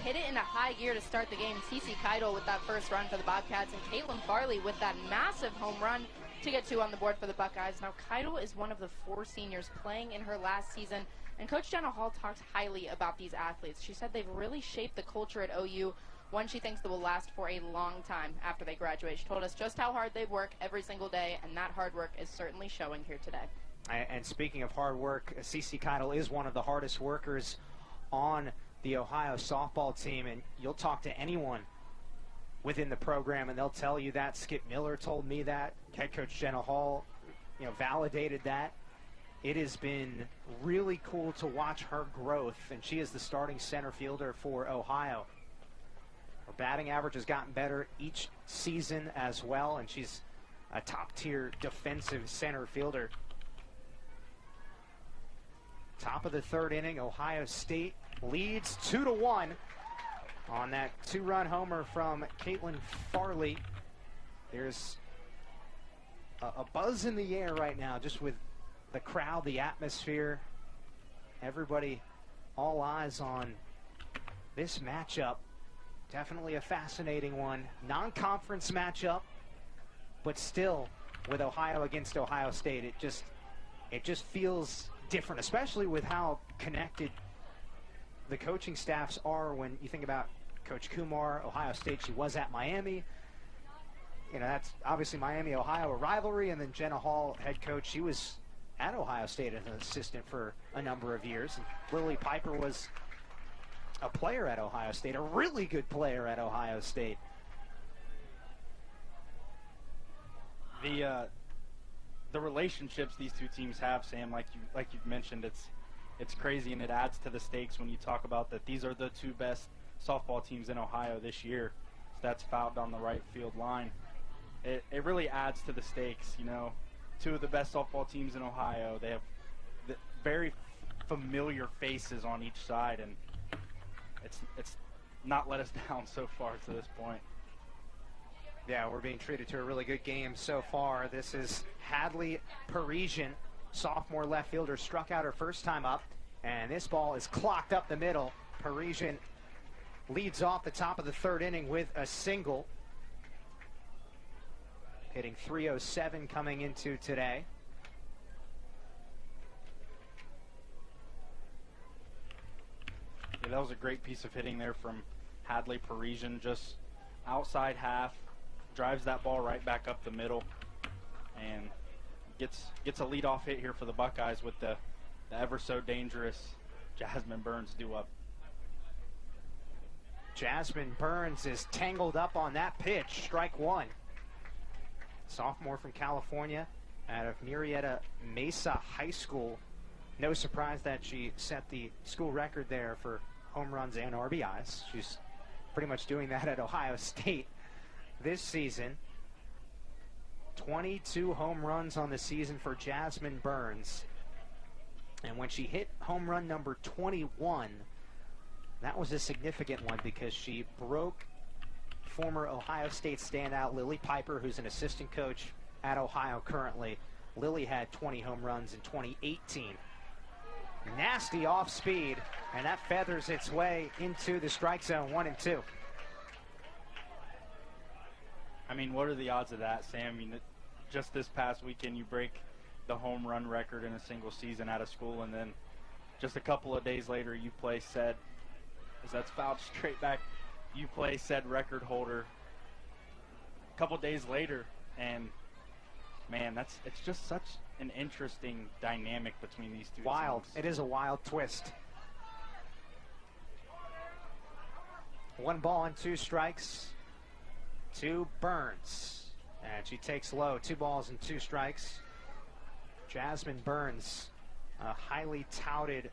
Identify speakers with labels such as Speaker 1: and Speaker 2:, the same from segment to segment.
Speaker 1: hit it in a high gear to start the game. Cece Keidel with that first run for the Bobcats, and Caitlin Farley with that massive home run to get 2 on the board for the Buckeyes. Now, Keidel is one of the 4 seniors playing in her last season, and Coach Jenna Hall talks highly about these athletes. She said they've really shaped the culture at OU, one she thinks that will last for a long time after they graduate. She told us just how hard they work every single day, and that hard work is certainly showing here today.
Speaker 2: And speaking of hard work, Cece Keidel is one of the hardest workers on the Ohio softball team, and you'll talk to anyone within the program and they'll tell you that. Skip Miller told me that. Head coach Jenna Hall, validated that. It has been really cool to watch her growth, and she is the starting center fielder for Ohio. Her batting average has gotten better each season as well, and she's a top-tier defensive center fielder. Top of the 3rd inning, Ohio State leads 2-1 on that 2-run homer from Caitlin Farley. There's a buzz in the air right now just with the crowd, the atmosphere. Everybody, all eyes on this matchup. Definitely a fascinating one. Non-conference matchup, but still with Ohio against Ohio State, it just feels different, especially with how connected the coaching staffs are. When you think about Coach Kumar, Ohio State, she was at Miami. That's obviously Miami, Ohio, a rivalry. And then Jenna Hall, head coach, she was at Ohio State as an assistant for a number of years. And Lily Piper was a player at Ohio State, a really good player at Ohio State.
Speaker 3: The relationships these two teams have, Sam, like you've mentioned, it's crazy, and it adds to the stakes when you talk about that these are the 2 best softball teams in Ohio this year. So that's fouled on the right field line. It really adds to the stakes. 2 of the best softball teams in Ohio. They have very familiar faces on each side, and it's not let us down so far to this point.
Speaker 2: Yeah, we're being treated to a really good game so far. This is Hadley Parisian, sophomore left fielder, struck out her first time up, and this ball is clocked up the middle. Parisian leads off the top of the 3rd inning with a single, hitting .307 coming into today.
Speaker 3: Yeah, that was a great piece of hitting there from Hadley Parisian, just outside half. Drives that ball right back up the middle and gets a leadoff hit here for the Buckeyes with the ever so dangerous Jasmine Burns due up.
Speaker 2: Jasmine Burns is tangled up on that pitch. Strike 1. Sophomore from California out of Murrieta Mesa High School. No surprise that she set the school record there for home runs and RBIs. She's pretty much doing that at Ohio State this season. 22 home runs on the season for Jasmine Burns. And when she hit home run number 21, that was a significant one because she broke former Ohio State standout Lily Piper, who's an assistant coach at Ohio currently. Lily had 20 home runs in 2018. Nasty off speed, and that feathers its way into the strike zone, 1-2.
Speaker 3: I mean, what are the odds of that, Sam? Just this past weekend, you break the home run record in a single season out of school, and then just a couple of days later, you play said, as that's fouled straight back, you play said record holder a couple days later, and man, it's just such an interesting dynamic between these two
Speaker 2: Wild.
Speaker 3: teams.
Speaker 2: It is a wild twist. 1 ball and 2 strikes to Burns. And she takes low. 2 balls and 2 strikes. Jasmine Burns, a highly touted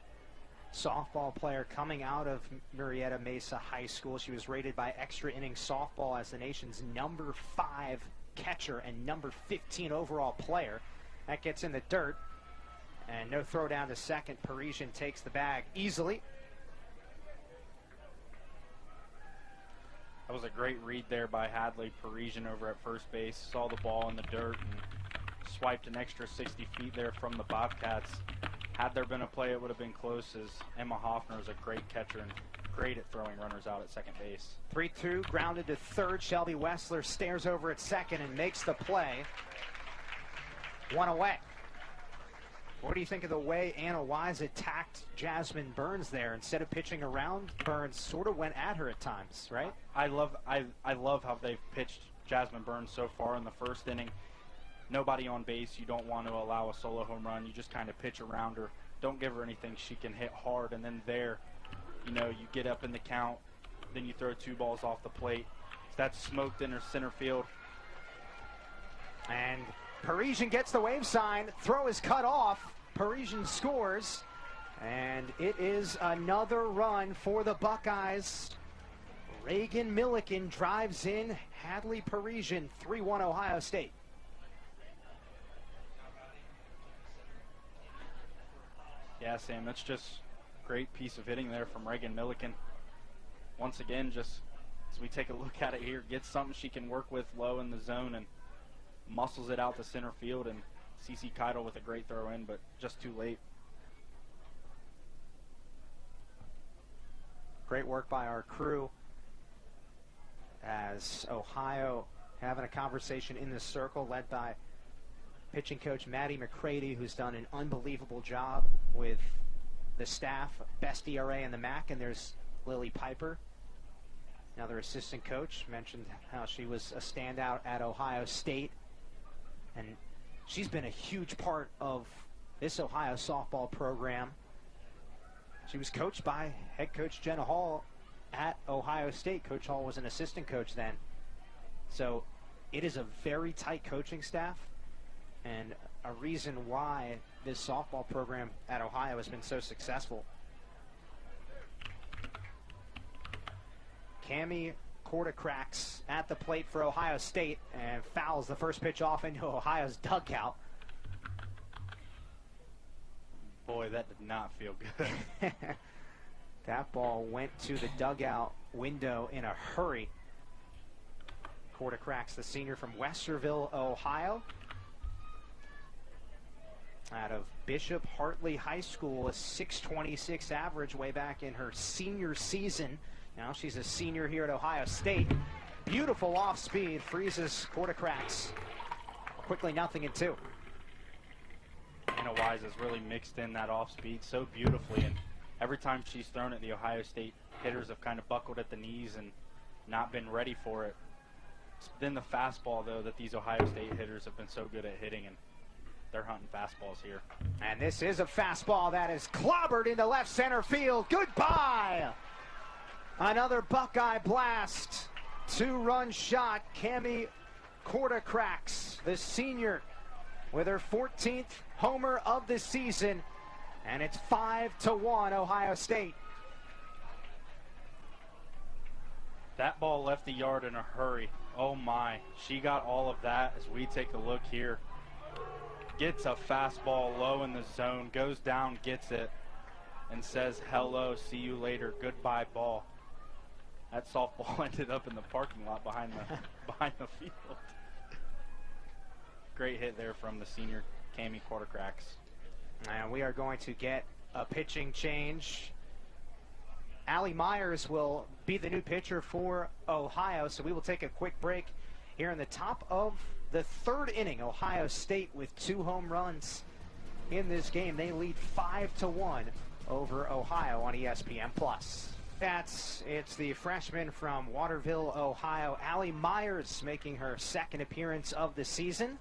Speaker 2: softball player coming out of Murrieta Mesa High School. She was rated by Extra Innings Softball as the nation's number 5 catcher and number 15 overall player. That gets in the dirt. And no throw down to second. Parisian takes the bag easily.
Speaker 3: That was a great read there by Hadley Parisian over at first base. Saw the ball in the dirt and swiped an extra 60 feet there from the Bobcats. Had there been a play, it would have been close, as Emma Hoffner is a great catcher and great at throwing runners out at second base.
Speaker 2: 3-2, grounded to third. Shelby Wessler stares over at second and makes the play. One away. What do you think of the way Anna Wise attacked Jasmine Burns there? Instead of pitching around, Burns sort of went at her at times, right?
Speaker 3: I love how they've pitched Jasmine Burns so far in the first inning. Nobody on base. You don't want to allow a solo home run. You just kind of pitch around her. Don't give her anything she can hit hard. And then there, you get up in the count. Then you throw 2 balls off the plate. That's smoked in her center field.
Speaker 2: And Parisian gets the wave sign. Throw is cut off. Parisian scores. And it is another run for the Buckeyes. Reagan Milliken drives in Hadley Parisian. 3-1 Ohio State.
Speaker 3: Yeah, Sam, that's just a great piece of hitting there from Reagan Milliken. Once again, just as we take a look at it here, gets something she can work with low in the zone and muscles it out to center field, and CeCe Keidel with a great throw in, but just too late.
Speaker 2: Great work by our crew as Ohio having a conversation in the circle led by pitching coach Maddie McCready, who's done an unbelievable job with the staff. Best ERA in the MAC, and there's Lily Piper, another assistant coach, mentioned how she was a standout at Ohio State. And she's been a huge part of this Ohio softball program. She was coached by head coach Jenna Hall at Ohio State. Coach Hall was an assistant coach then. So it is a very tight coaching staff, and a reason why this softball program at Ohio has been so successful. Cami Korda-Cracks at the plate for Ohio State and fouls the first pitch off into Ohio's dugout.
Speaker 3: Boy, that did not feel good.
Speaker 2: That ball went to the dugout window in a hurry. Korda-Cracks, the senior from Westerville, Ohio. Out of Bishop Hartley High School, a 626 average way back in her senior season. Now she's a senior here at Ohio State. Beautiful off speed, freezes Korda-Cracks. Quickly 0-2.
Speaker 3: Anna Wise has really mixed in that off speed so beautifully, and every time she's thrown it, the Ohio State hitters have kind of buckled at the knees and not been ready for it. It's been the fastball, though, that these Ohio State hitters have been so good at hitting, and they're hunting fastballs here.
Speaker 2: And this is a fastball that is clobbered into left center field. Goodbye! Another Buckeye blast. 2-run shot. Cami Korda-Cracks, the senior, with her 14th homer of the season. And it's 5-1 Ohio State.
Speaker 3: That ball left the yard in a hurry. Oh my, she got all of that as we take a look here. Gets a fastball low in the zone, goes down, gets it, and says, hello, see you later, goodbye ball. That softball ended up in the parking lot behind the field. Great hit there from the senior Cami Korda-Cracks.
Speaker 2: And we are going to get a pitching change. Allie Myers will be the new pitcher for Ohio, so we will take a quick break here in the top of the third inning. Ohio State with 2 home runs in this game. They lead 5-1 over Ohio on ESPN+. It's the freshman from Waterville, Ohio, Allie Myers, making her second appearance of the season.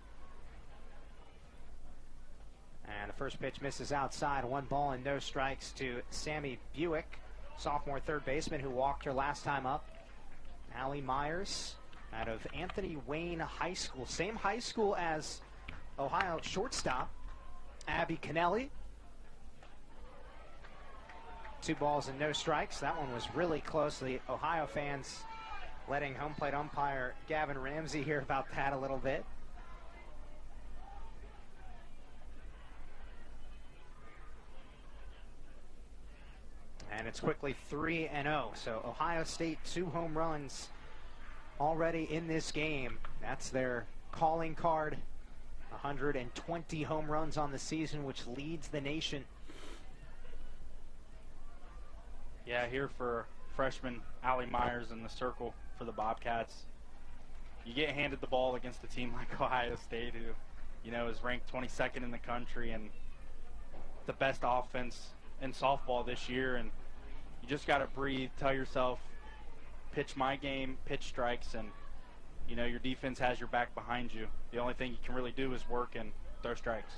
Speaker 2: And the first pitch misses outside. 1 ball and no strikes to Sammy Buick, sophomore third baseman who walked her last time up. Allie Myers out of Anthony Wayne High School, same high school as Ohio shortstop Abby Kennelly. 2 balls and no strikes. That one was really close. The Ohio fans letting home plate umpire Gavin Ramsey hear about that a little bit. And it's quickly 3-0. So Ohio State 2 home runs already in this game. That's their calling card. 120 home runs on the season, which leads the nation.
Speaker 3: Yeah, here for freshman Allie Myers in the circle for the Bobcats. You get handed the ball against a team like Ohio State, who, you know, is ranked 22nd in the country and the best offense in softball this year, and you just got to breathe, tell yourself, pitch my game, pitch strikes, and, you know, your defense has your back behind you. The only thing you can really do is work and throw strikes.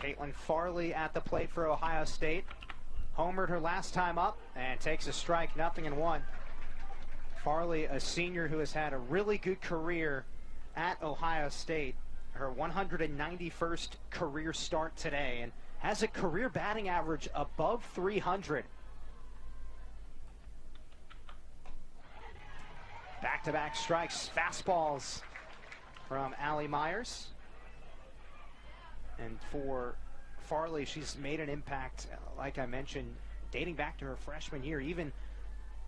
Speaker 2: Caitlin Farley at the plate for Ohio State. Homered her last time up and takes a strike, 0-1. Farley, a senior who has had a really good career at Ohio State. Her 191st career start today, and has a career batting average above 300. Back-to-back strikes, fastballs from Allie Myers. And for Farley, she's made an impact, like I mentioned, dating back to her freshman year. Even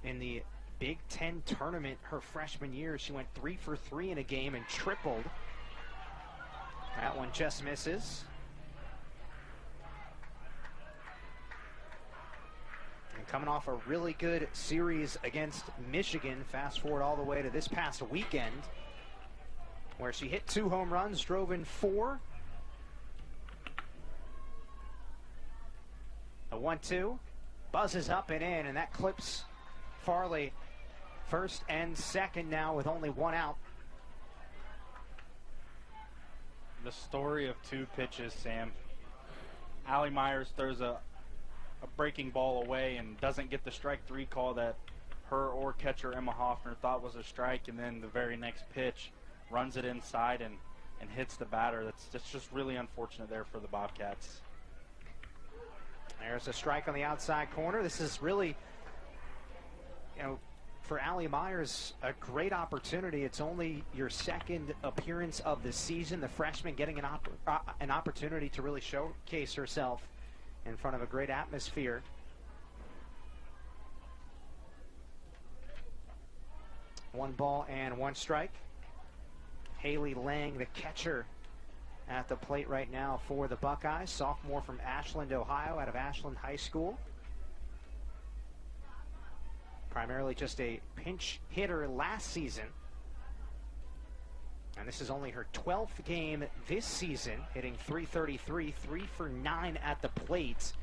Speaker 2: in the Big Ten tournament her freshman year, she went 3 for 3 in a game and tripled. That one just misses. And coming off a really good series against Michigan, fast forward all the way to this past weekend, where she hit 2 home runs, drove in 4. A 1-2 buzzes up and in, and that clips Farley first and second now with only 1 out.
Speaker 3: The story of 2 pitches, Sam. Allie Myers throws a breaking ball away and doesn't get the strike 3 call that her or catcher Emma Hoffner thought was a strike, and then the very next pitch runs it inside and hits the batter. That's just really unfortunate there for the Bobcats.
Speaker 2: There's a strike on the outside corner. This is really, you know, for Allie Myers, a great opportunity. It's only your second appearance of the season. The freshman getting an opportunity to really showcase herself in front of a great atmosphere. One ball and 1 strike. Haley Lang, the catcher, at the plate right now for the Buckeyes. Sophomore from Ashland, Ohio, out of Ashland High School. Primarily just a pinch hitter last season. And this is only her 12th game this season, hitting .333, 3 for 9 at the plate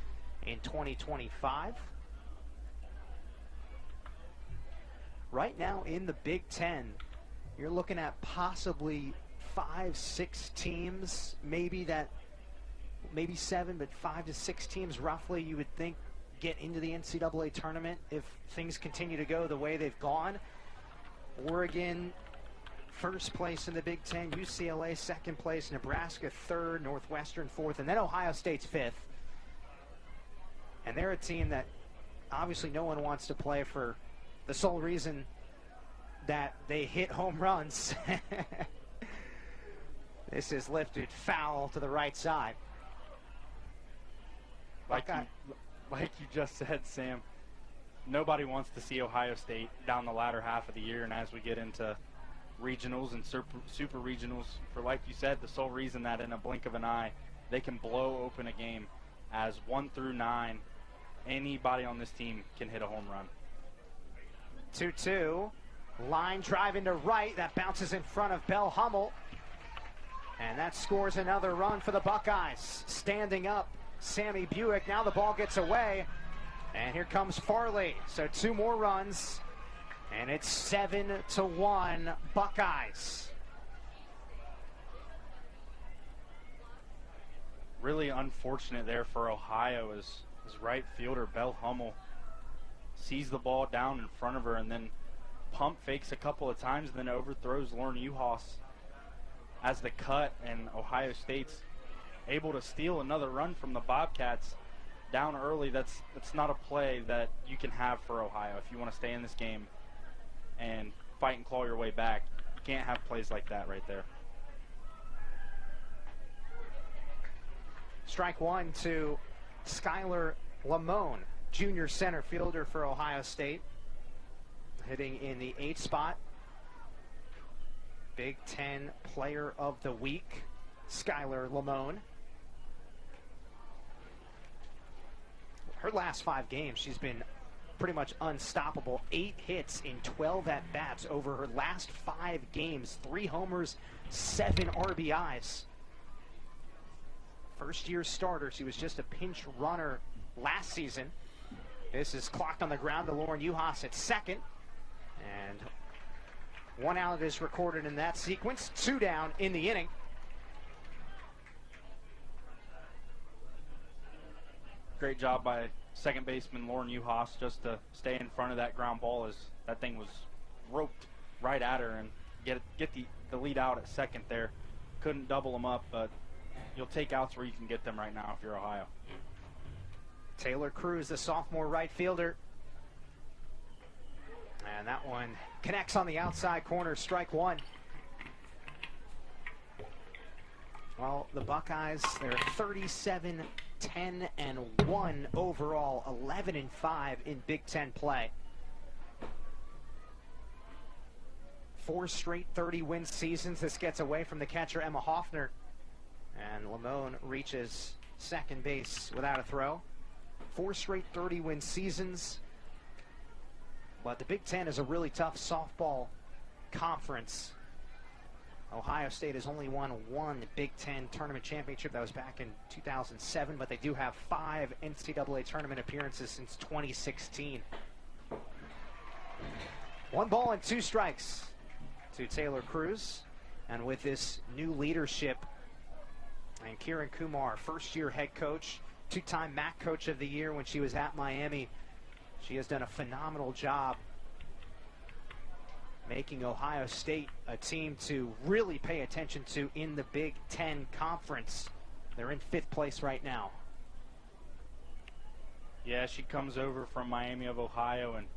Speaker 2: in 2025. Right now in the Big Ten, you're looking at possibly 5-6 teams, maybe 7, but 5 to 6 teams roughly you would think get into the NCAA tournament if things continue to go the way they've gone. Oregon, first place in the Big Ten, UCLA, second place, Nebraska, third, Northwestern, fourth, and then Ohio State's fifth. And they're a team that obviously no one wants to play for the sole reason that they hit home runs. This is lifted foul to the right side.
Speaker 3: Like you just said, Sam, nobody wants to see Ohio State down the latter half of the year, and as we get into regionals and super regionals, for, like you said, the sole reason that in a blink of an eye they can blow open a game, as 1 through 9, anybody on this team can hit a home run.
Speaker 2: 2-2, line drive into right, that bounces in front of Belle Hummel, and that scores another run for the Buckeyes. Standing up, Sammy Buick. Now the ball gets away, and here comes Farley. So 2 more runs, and it's 7-1 Buckeyes.
Speaker 3: Really unfortunate there for Ohio as right fielder Belle Hummel sees the ball down in front of her and then pump fakes a couple of times and then overthrows Lauren Uhas as the cut, and Ohio State's able to steal another run from the Bobcats down early. That's not a play that you can have for Ohio if you want to stay in this game and fight and claw your way back. You can't have plays like that right there.
Speaker 2: Strike 1 to Skylar Lamone, junior center fielder for Ohio State, hitting in the 8th spot. Big Ten Player of the Week, Skylar Lamone. Her last 5 games, she's been pretty much unstoppable. 8 hits in 12 at-bats over her last 5 games. 3 homers, 7 RBIs. First-year starter. She was just a pinch runner last season. This is clocked on the ground to Lauren Uhas at second. And 1 out is recorded in that sequence. 2 down in the inning.
Speaker 3: Great job by second baseman Lauren Uhas just to stay in front of that ground ball as that thing was roped right at her and get the lead out at second there. Couldn't double them up, but you'll take outs where you can get them right now if you're Ohio.
Speaker 2: Taylor Cruz, the sophomore right fielder. And that one connects on the outside corner, strike 1. Well, the Buckeyes, they're 37-10-1 overall, 11-5 in Big Ten play. 4 straight 30-win seasons. This gets away from the catcher, Emma Hoffner. And Lamone reaches second base without a throw. 4 straight 30-win seasons. But the Big Ten is a really tough softball conference. Ohio State has only won 1 Big Ten tournament championship. That was back in 2007, but they do have 5 NCAA tournament appearances since 2016. 1 ball and 2 strikes to Taylor Cruz. And with this new leadership, and Kiran Kumar, first-year head coach, 2-time MAC Coach of the Year when she was at Miami. She has done a phenomenal job making Ohio State a team to really pay attention to in the Big Ten Conference. They're in 5th place right now.
Speaker 3: Yeah, she comes over from Miami of Ohio and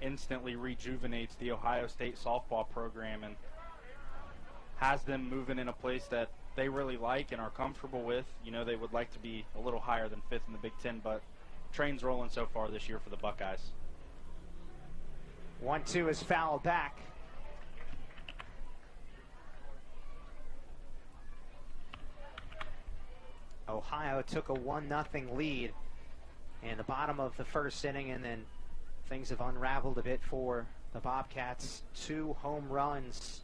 Speaker 3: instantly rejuvenates the Ohio State softball program and has them moving in a place that they really like and are comfortable with. You know, they would like to be a little higher than 5th in the Big Ten, but train's rolling so far this year for the Buckeyes.
Speaker 2: 1-2 is fouled back. Ohio took a 1-0 lead in the bottom of the first inning, and then things have unraveled a bit for the Bobcats. 2 home runs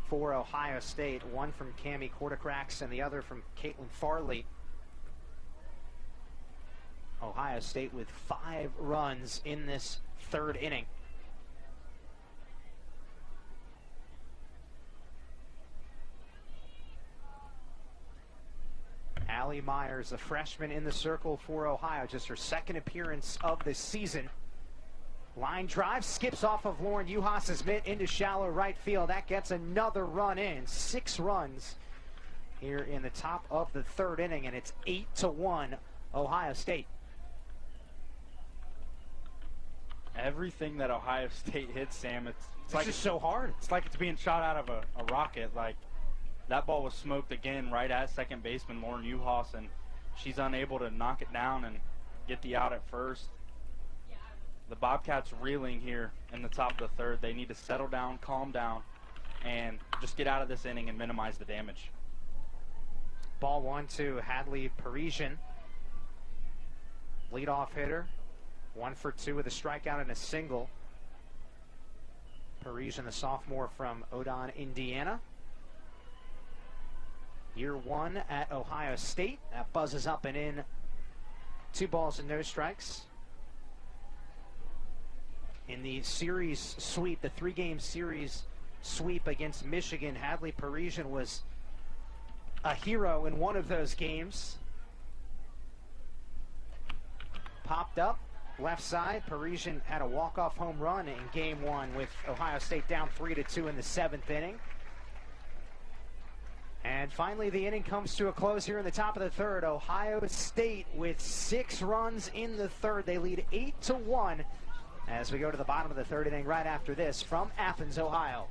Speaker 2: for Ohio State, one from Cami Kortokrax and the other from Caitlin Farley. Ohio State with 5 runs in this 3rd inning. Allie Myers, a freshman in the circle for Ohio, just her 2nd appearance of the season. Line drive, skips off of Lauren Uhas' mitt into shallow right field. That gets another run in. 6 runs here in the top of the 3rd inning, and it's 8-1 Ohio State.
Speaker 3: Everything that Ohio State hits, Sam, it's like
Speaker 2: just so hard.
Speaker 3: It's like it's being shot out of a rocket. Like, that ball was smoked again right at second baseman Lauren Uhas, and she's unable to knock it down and get the out at first. The Bobcats reeling here in the top of the 3rd. They need to settle down, calm down, and just get out of this inning and minimize the damage.
Speaker 2: Ball 1 to Hadley Parisian. Leadoff hitter. 1 for 2 with a strikeout and a single. Parisian, the sophomore from Odon, Indiana. Year 1 at Ohio State. That buzzes up and in. 2 balls and no strikes. In the series sweep, the 3-game series sweep against Michigan, Hadley Parisian was a hero in one of those games. Popped up, left side. Parisian had a walk-off home run in game 1 with Ohio State down 3-2 in the 7th inning. And finally, the inning comes to a close here in the top of the 3rd. Ohio State with 6 runs in the 3rd. They lead 8-1 as we go to the bottom of the 3rd inning right after this from Athens, Ohio.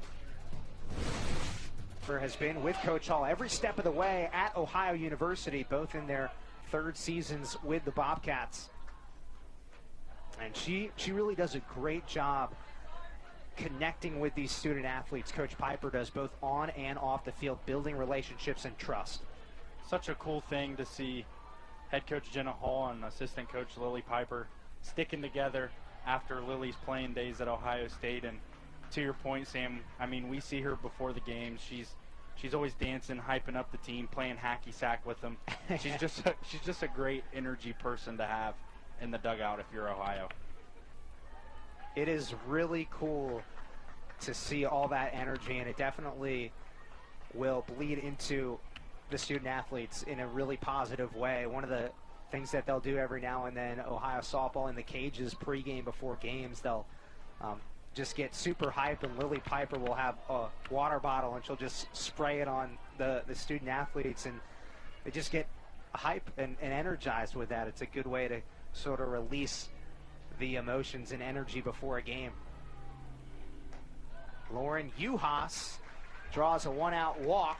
Speaker 2: Has been with Coach Hall every step of the way at Ohio University, both in their 3rd seasons with the Bobcats. And she really does a great job connecting with these student athletes. Coach Piper does both on and off the field, building relationships and trust.
Speaker 3: Such a cool thing to see head coach Jenna Hall and assistant coach Lily Piper sticking together, after Lily's playing days at Ohio State. And to your point, Sam, I mean, we see her before the games. She's always dancing, hyping up the team, playing hacky sack with them. She's just a great energy person to have in the dugout if you're Ohio.
Speaker 2: It is really cool to see all that energy, and it definitely will bleed into the student athletes in a really positive way. One of the things that they'll do every now and then, Ohio softball in the cages pregame before games, they'll just get super hype, and Lily Piper will have a water bottle and she'll just spray it on the student athletes, and they just get hype and energized with that. It's a good way to sort of release the emotions and energy before a game. Lauren Uhas draws a one-out walk,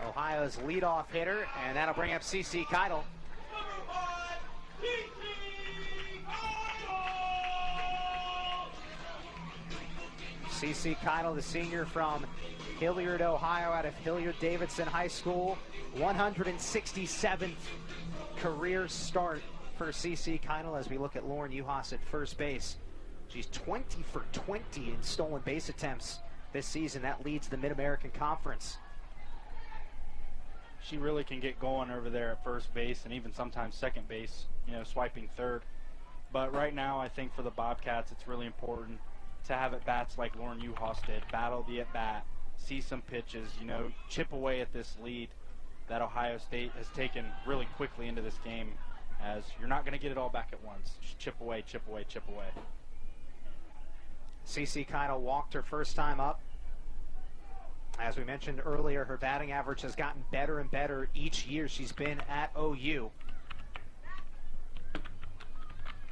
Speaker 2: Ohio's leadoff hitter, and that'll bring up CC Keidel. CC Keidel, the senior from Hilliard, Ohio, out of Hilliard-Davidson High School. 167th career start for CC Keidel as we look at Lauren Uhas at first base. She's 20 for 20 in stolen base attempts this season. That leads the Mid-American Conference.
Speaker 3: She really can get going over there at first base and even sometimes second base, swiping third. But right now, I think for the Bobcats, it's really important to have at-bats like Lauren Uhas did, battle the at-bat, see some pitches, chip away at this lead that Ohio State has taken really quickly into this game, as you're not going to get it all back at once. Just chip away, chip away, chip away.
Speaker 2: CC Keidel walked her first time up. As we mentioned earlier, her batting average has gotten better and better each year she's been at OU.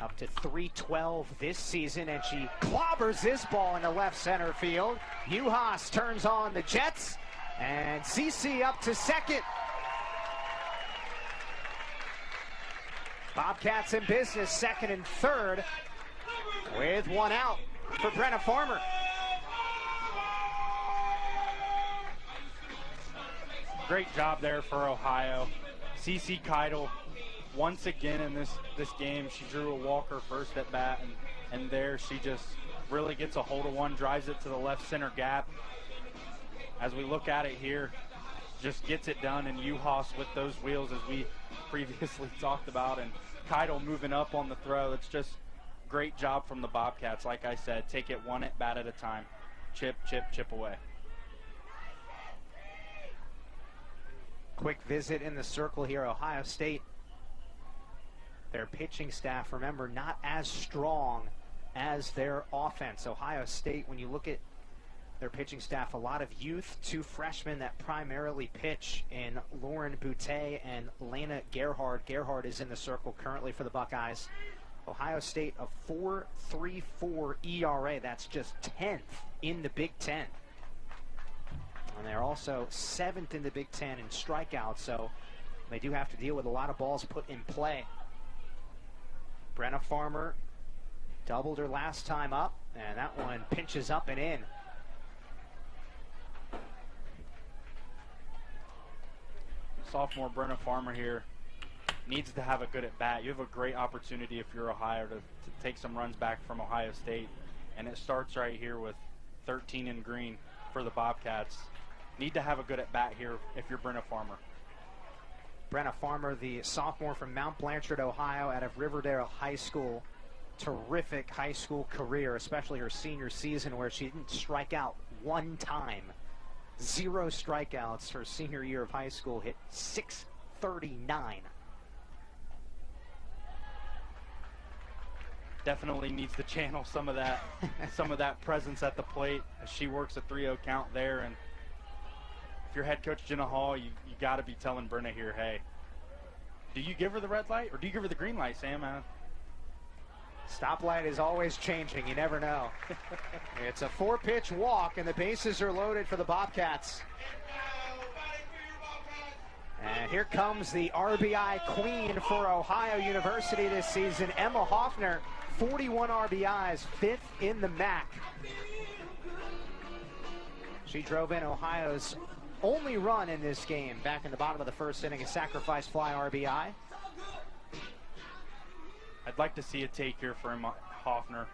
Speaker 2: Up to .312 this season, and she clobbers this ball into left center field. Uhas turns on the Jets, and CC up to second. Bobcats in business, second and third, with one out for Brenna Farmer.
Speaker 3: Great job there for Ohio. CC Keidel, once again in this game, she drew a walker first at bat, and there she just really gets a hold of one, drives it to the left center gap. As we look at it here, just gets it done, and Uhas with those wheels, as we previously talked about, and Keidel moving up on the throw. It's just great job from the Bobcats. Like I said, take it one at bat at a time. Chip, chip, chip away.
Speaker 2: Quick visit in the circle here. Ohio State, their pitching staff, remember, not as strong as their offense. Ohio State, when you look at their pitching staff, a lot of youth, two freshmen that primarily pitch in Lauren Boutte and Lena Gerhard. Gerhard is in the circle currently for the Buckeyes. Ohio State, a 4.34 ERA. That's just 10th in the Big Ten. And they're also 7th in the Big Ten in strikeouts, so they do have to deal with a lot of balls put in play. Brenna Farmer doubled her last time up, and that one pinches up and in.
Speaker 3: Sophomore Brenna Farmer here needs to have a good at-bat. You have a great opportunity if you're Ohio to take some runs back from Ohio State, and it starts right here with 13 in green for the Bobcats. Need to have a good at-bat here if you're Brenna Farmer.
Speaker 2: Brenna Farmer, the sophomore from Mount Blanchard, Ohio, out of Riverdale High School. Terrific high school career, especially her senior season where she didn't strike out one time. 0 strikeouts her senior year of high school, hit .639.
Speaker 3: Definitely needs to channel some of that presence at the plate as she works a 3-0 count there. And if you're head coach Jenna Hall, you got to be telling Brenna here, hey, do you give her the red light or do you give her the green light, Sam?
Speaker 2: Stoplight is always changing. You never know. It's a 4-pitch walk, and the bases are loaded for the Bobcats. And here comes the RBI queen for Ohio University this season, Emma Hoffner. 41 RBIs, 5th in the MAC. She drove in Ohio's only run in this game back in the bottom of the first inning, a sacrifice fly RBI.
Speaker 3: I'd like to see a take here for Emma Hoffner.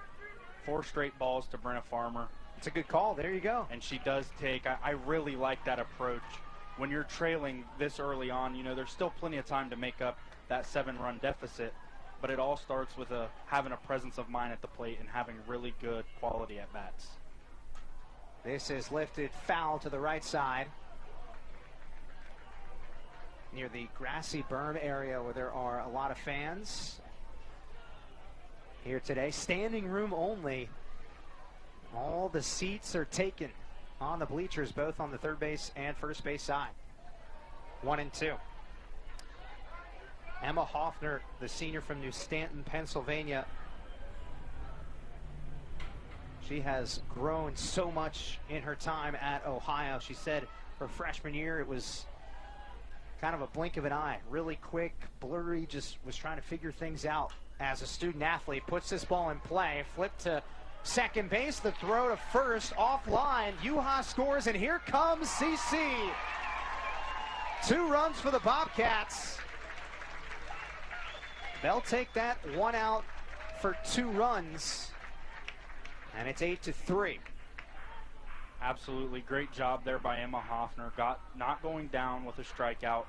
Speaker 3: 4 straight balls to Brenna Farmer.
Speaker 2: It's a good call. There you go.
Speaker 3: And she does take, I really like that approach. When you're trailing this early on, you know, there's still plenty of time to make up that 7-run deficit, but it all starts with having a presence of mind at the plate and having really good quality at bats.
Speaker 2: This is lifted foul to the right side, near the grassy berm area where there are a lot of fans here today. Standing room only. All the seats are taken on the bleachers, both on the third base and first base side. 1 and 2. Emma Hoffner, the senior from New Stanton, Pennsylvania. She has grown so much in her time at Ohio. She said her freshman year it was kind of a blink of an eye. Really quick, blurry, just was trying to figure things out as a student athlete. Puts this ball in play, flip to second base, the throw to first, offline. UHA scores, and here comes CC. 2 runs for the Bobcats. They'll take that 1 out for 2 runs, and it's 8-3.
Speaker 3: Absolutely great job there by Emma Hoffner. Not going down with a strikeout.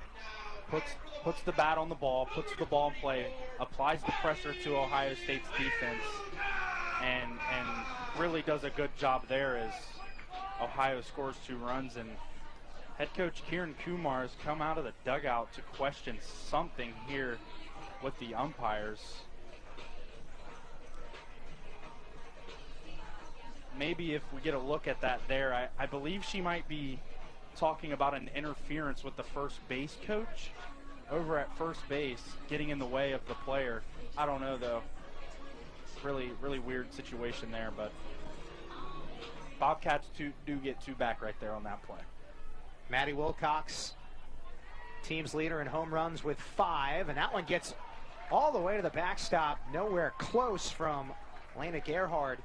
Speaker 3: Puts the bat on the ball, puts the ball in play, applies the pressure to Ohio State's defense, and really does a good job there as Ohio scores 2 runs. And head coach Kieran Kumar has come out of the dugout to question something here with the umpires. Maybe if we get a look at that there, I believe she might be talking about an interference with the first base coach over at first base, getting in the way of the player. I don't know, though. Really, really weird situation there, but Bobcats do get 2 back right there on that play.
Speaker 2: Maddie Wilcox, team's leader in home runs with 5, and that one gets all the way to the backstop, nowhere close from Lena Gerhard.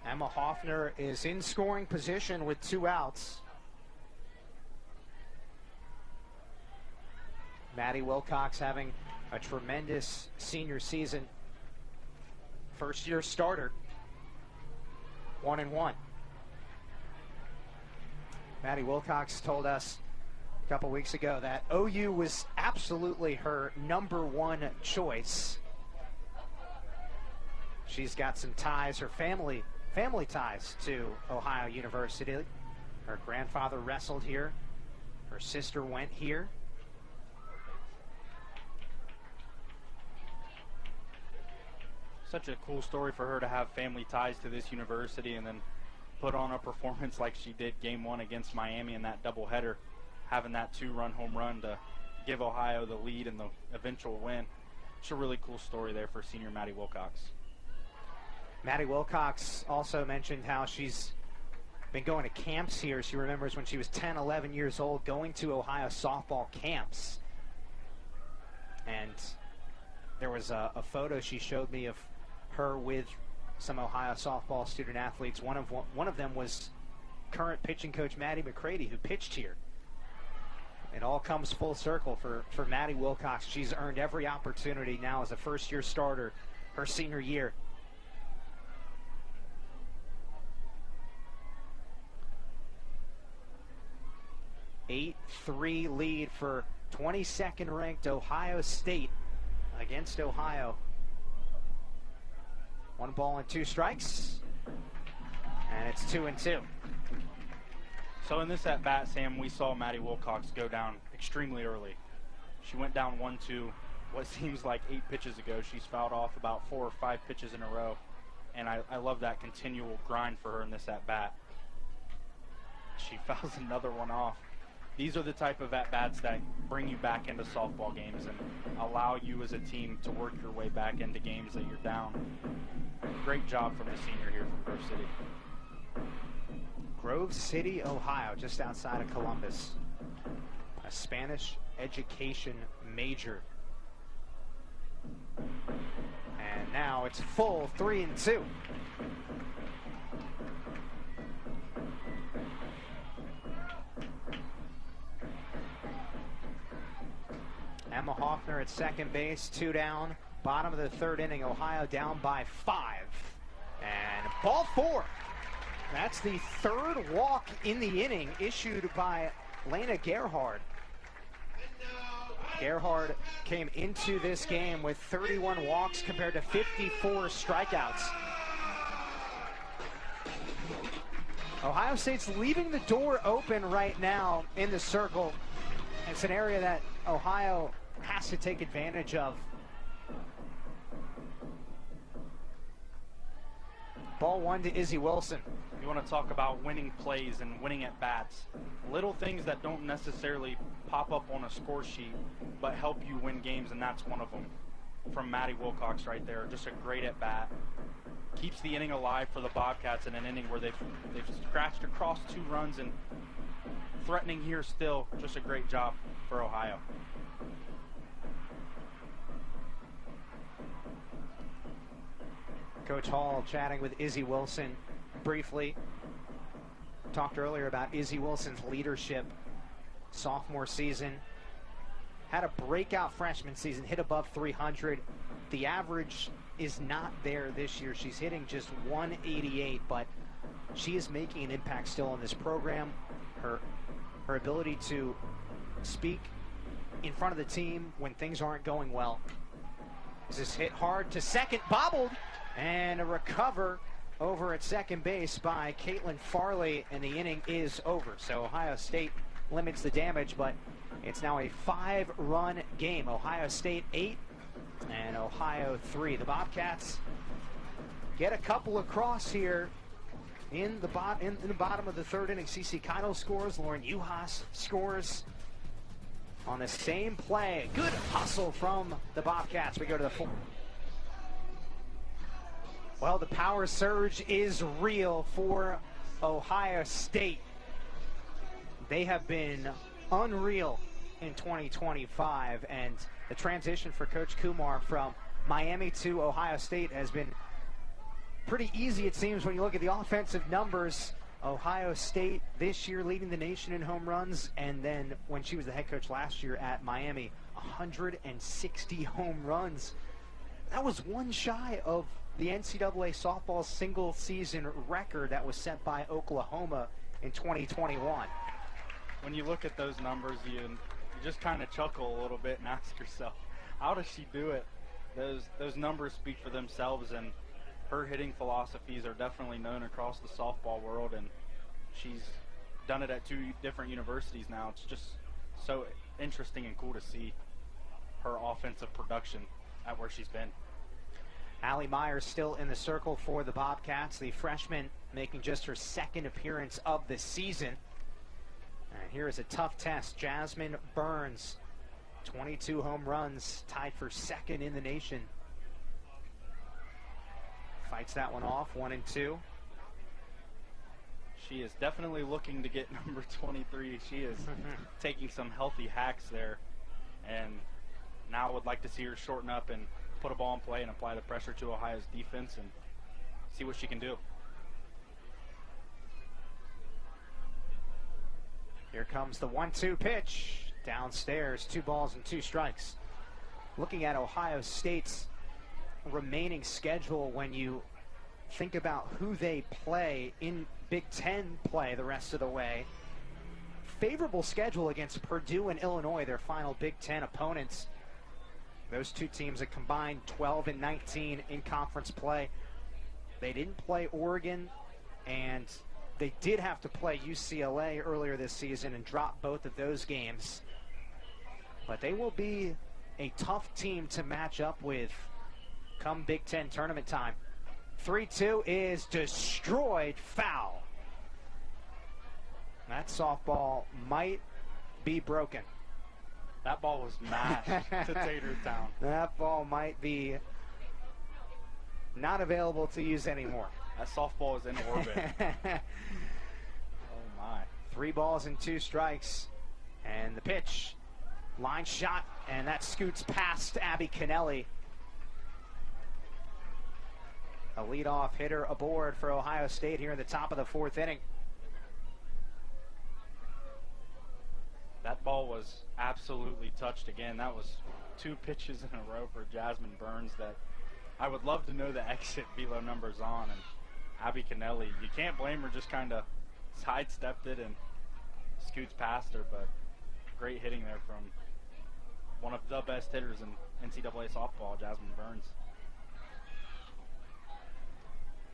Speaker 2: Emma Hoffner is in scoring position with 2 outs. Maddie Wilcox having a tremendous senior season. First year starter. 1 and 1. Maddie Wilcox told us a couple weeks ago that OU was absolutely her #1 choice. She's got some ties, her family ties to Ohio University. Her grandfather wrestled here. Her sister went here.
Speaker 3: Such a cool story for her to have family ties to this university and then put on a performance like she did game 1 against Miami in that doubleheader, having that 2-run home run to give Ohio the lead and the eventual win. It's a really cool story there for senior Maddie Wilcox.
Speaker 2: Maddie Wilcox also mentioned how she's been going to camps here. She remembers when she was 10, 11 years old going to Ohio softball camps. And there was a photo she showed me of her with some Ohio softball student athletes. One of them was current pitching coach Maddie McCready, who pitched here. It all comes full circle for Maddie Wilcox. She's earned every opportunity now as a first-year starter her senior year. 8-3 lead for 22nd ranked Ohio State against Ohio. 1 ball and 2 strikes, and it's 2-2.
Speaker 3: So in this at bat, Sam, we saw Maddie Wilcox go down extremely early. She went down 1-2 what seems like 8 pitches ago. She's fouled off about 4 or 5 pitches in a row, and I love that continual grind for her in this at bat. She fouls another one off. These are the type of at-bats that bring you back into softball games and allow you as a team to work your way back into games that you're down. Great job from the senior here from Grove City.
Speaker 2: Grove City, Ohio, just outside of Columbus. A Spanish education major. And now it's full 3-2. Emma Hoffner at second base, 2 down. Bottom of the third inning, Ohio down by 5. And ball 4. That's the third walk in the inning issued by Lena Gerhard. Gerhard came into this game with 31 walks compared to 54 strikeouts. Ohio State's leaving the door open right now in the circle. It's an area that Ohio has to take advantage of. Ball 1 to Izzy Wilson.
Speaker 3: You want to talk about winning plays and winning at bats. Little things that don't necessarily pop up on a score sheet, but help you win games, and that's one of them. From Maddie Wilcox right there, just a great at bat. Keeps the inning alive for the Bobcats in an inning where they've scratched across 2 runs and threatening here still. Just a great job for Ohio.
Speaker 2: Coach Hall chatting with Izzy Wilson briefly. Talked earlier about Izzy Wilson's leadership. Sophomore season. Had a breakout freshman season, hit above 300. The average is not there this year. She's hitting just 188, but she is making an impact still in this program. Her ability to speak in front of the team when things aren't going well. This is hit hard to second, bobbled, and a recover over at second base by Caitlin Farley, and the inning is over. So Ohio State limits the damage, but it's now a 5-run game. Ohio State 8 and Ohio 3. The Bobcats get a couple across here in the bottom of the third inning. CeCe Keitel scores. Lauren Uhas scores on the same play. Good hustle from the Bobcats. We go to the fourth. Well, the power surge is real for Ohio State. They have been unreal in 2025, and the transition for Coach Kumar from Miami to Ohio State has been pretty easy, it seems, when you look at the offensive numbers. Ohio State this year leading the nation in home runs, and then when she was the head coach last year at Miami, 160 home runs. That was one shy of the NCAA softball single season record that was set by Oklahoma in 2021.
Speaker 3: When you look at those numbers, you just kind of chuckle a little bit and ask yourself, how does she do it? Those numbers speak for themselves, and her hitting philosophies are definitely known across the softball world, and she's done it at 2 different universities now. It's just so interesting and cool to see her offensive production at where she's been.
Speaker 2: Allie Myers still in the circle for the Bobcats, the freshman making just her second appearance of the season. And here is a tough test. Jasmine Burns, 22 home runs, tied for second in the nation. Fights that one off, 1-2.
Speaker 3: She is definitely looking to get number 23. She is taking some healthy hacks there, and now would like to see her shorten up and put a ball in play and apply the pressure to Ohio's defense and see what she can do.
Speaker 2: Here comes the 1-2 pitch. Downstairs, 2 balls and 2 strikes. Looking at Ohio State's remaining schedule, when you think about who they play in Big Ten play the rest of the way, favorable schedule against Purdue and Illinois, their final Big Ten opponents. Those 2 teams that combined 12-19 in conference play. They didn't play Oregon, and they did have to play UCLA earlier this season and drop both of those games. But they will be a tough team to match up with come Big Ten tournament time. 3-2 is destroyed, foul. That softball might be broken.
Speaker 3: That ball was mashed to Tatertown.
Speaker 2: That ball might be not available to use anymore.
Speaker 3: That softball is in orbit. Oh, my.
Speaker 2: 3 balls and 2 strikes. And the pitch, line shot, and that scoots past Abby Kennelly. A leadoff hitter aboard for Ohio State here in the top of the 4th inning.
Speaker 3: That ball was absolutely touched again. That was 2 pitches in a row for Jasmine Burns that I would love to know the exit velo numbers on. And Abby Kennelly, you can't blame her, just kind of sidestepped it and scoots past her, but great hitting there from one of the best hitters in NCAA softball, Jasmine Burns.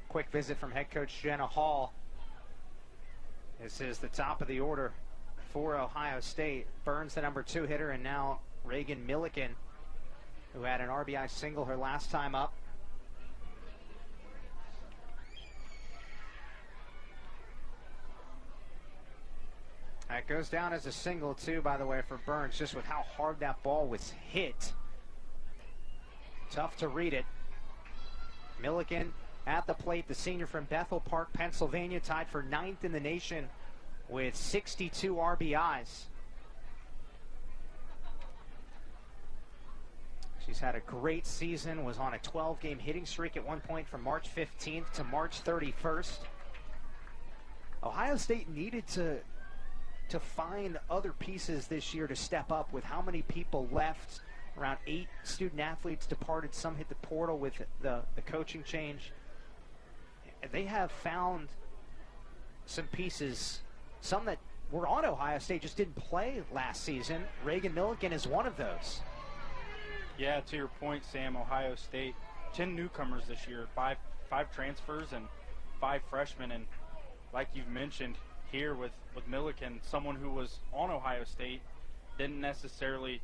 Speaker 2: Quick visit from head coach Jenna Hall. This is the top of the order for Ohio State. Burns, the number 2 hitter, and now Reagan Milliken, who had an RBI single her last time up. That goes down as a single, too, by the way, for Burns, just with how hard that ball was hit. Tough to read it. Milliken at the plate, the senior from Bethel Park, Pennsylvania, tied for 9th in the nation with 62 RBIs. She's had a great season, was on a 12-game hitting streak at one point from March 15th to March 31st. Ohio State needed to find other pieces this year to step up with how many people left. Around 8 student athletes departed. Some hit the portal with the coaching change. They have found some pieces, some that were on Ohio State, just didn't play last season. Reagan Milliken is one of those.
Speaker 3: Yeah, to your point, Sam, Ohio State, 10 newcomers this year, five transfers and 5 freshmen. And like you've mentioned here with Milliken, someone who was on Ohio State, didn't necessarily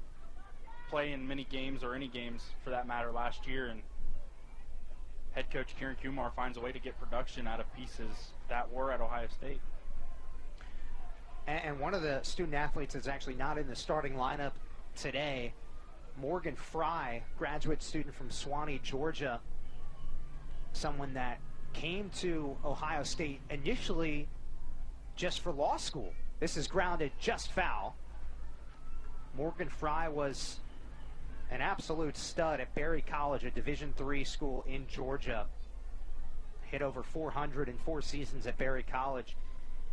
Speaker 3: play in many games or any games for that matter last year. And head coach Karen Kumar finds a way to get production out of pieces that were at Ohio State.
Speaker 2: And one of the student athletes that's actually not in the starting lineup today, Morgan Fry, graduate student from Swanee, Georgia, someone that came to Ohio State initially just for law school. This is grounded just foul. Morgan Fry was an absolute stud at Berry College, a Division III school in Georgia. Hit over 400 in 4 seasons at Berry College.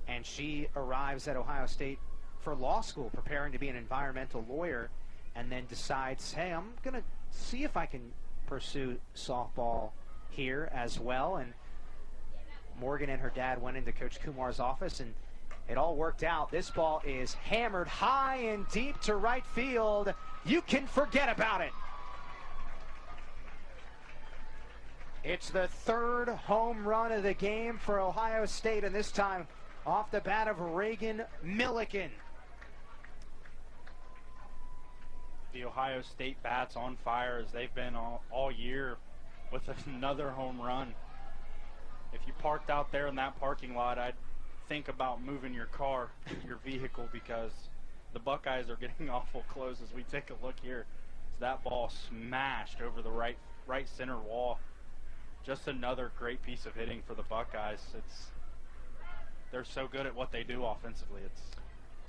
Speaker 2: And she arrives at Ohio State for law school, preparing to be an environmental lawyer, and then decides, hey, I'm going to see if I can pursue softball here as well. And Morgan and her dad went into Coach Kumar's office, and it all worked out. This ball is hammered high and deep to right field. You can forget about it. It's the 3rd home run of the game for Ohio State, and this time off the bat of Reagan Milliken.
Speaker 3: The Ohio State bats on fire as they've been all year with another home run. If you parked out there in that parking lot, I'd think about moving your car, your vehicle, because the Buckeyes are getting awful close as we take a look here. So that ball smashed over the right center wall. Just another great piece of hitting for the Buckeyes. They're so good at what they do offensively. It's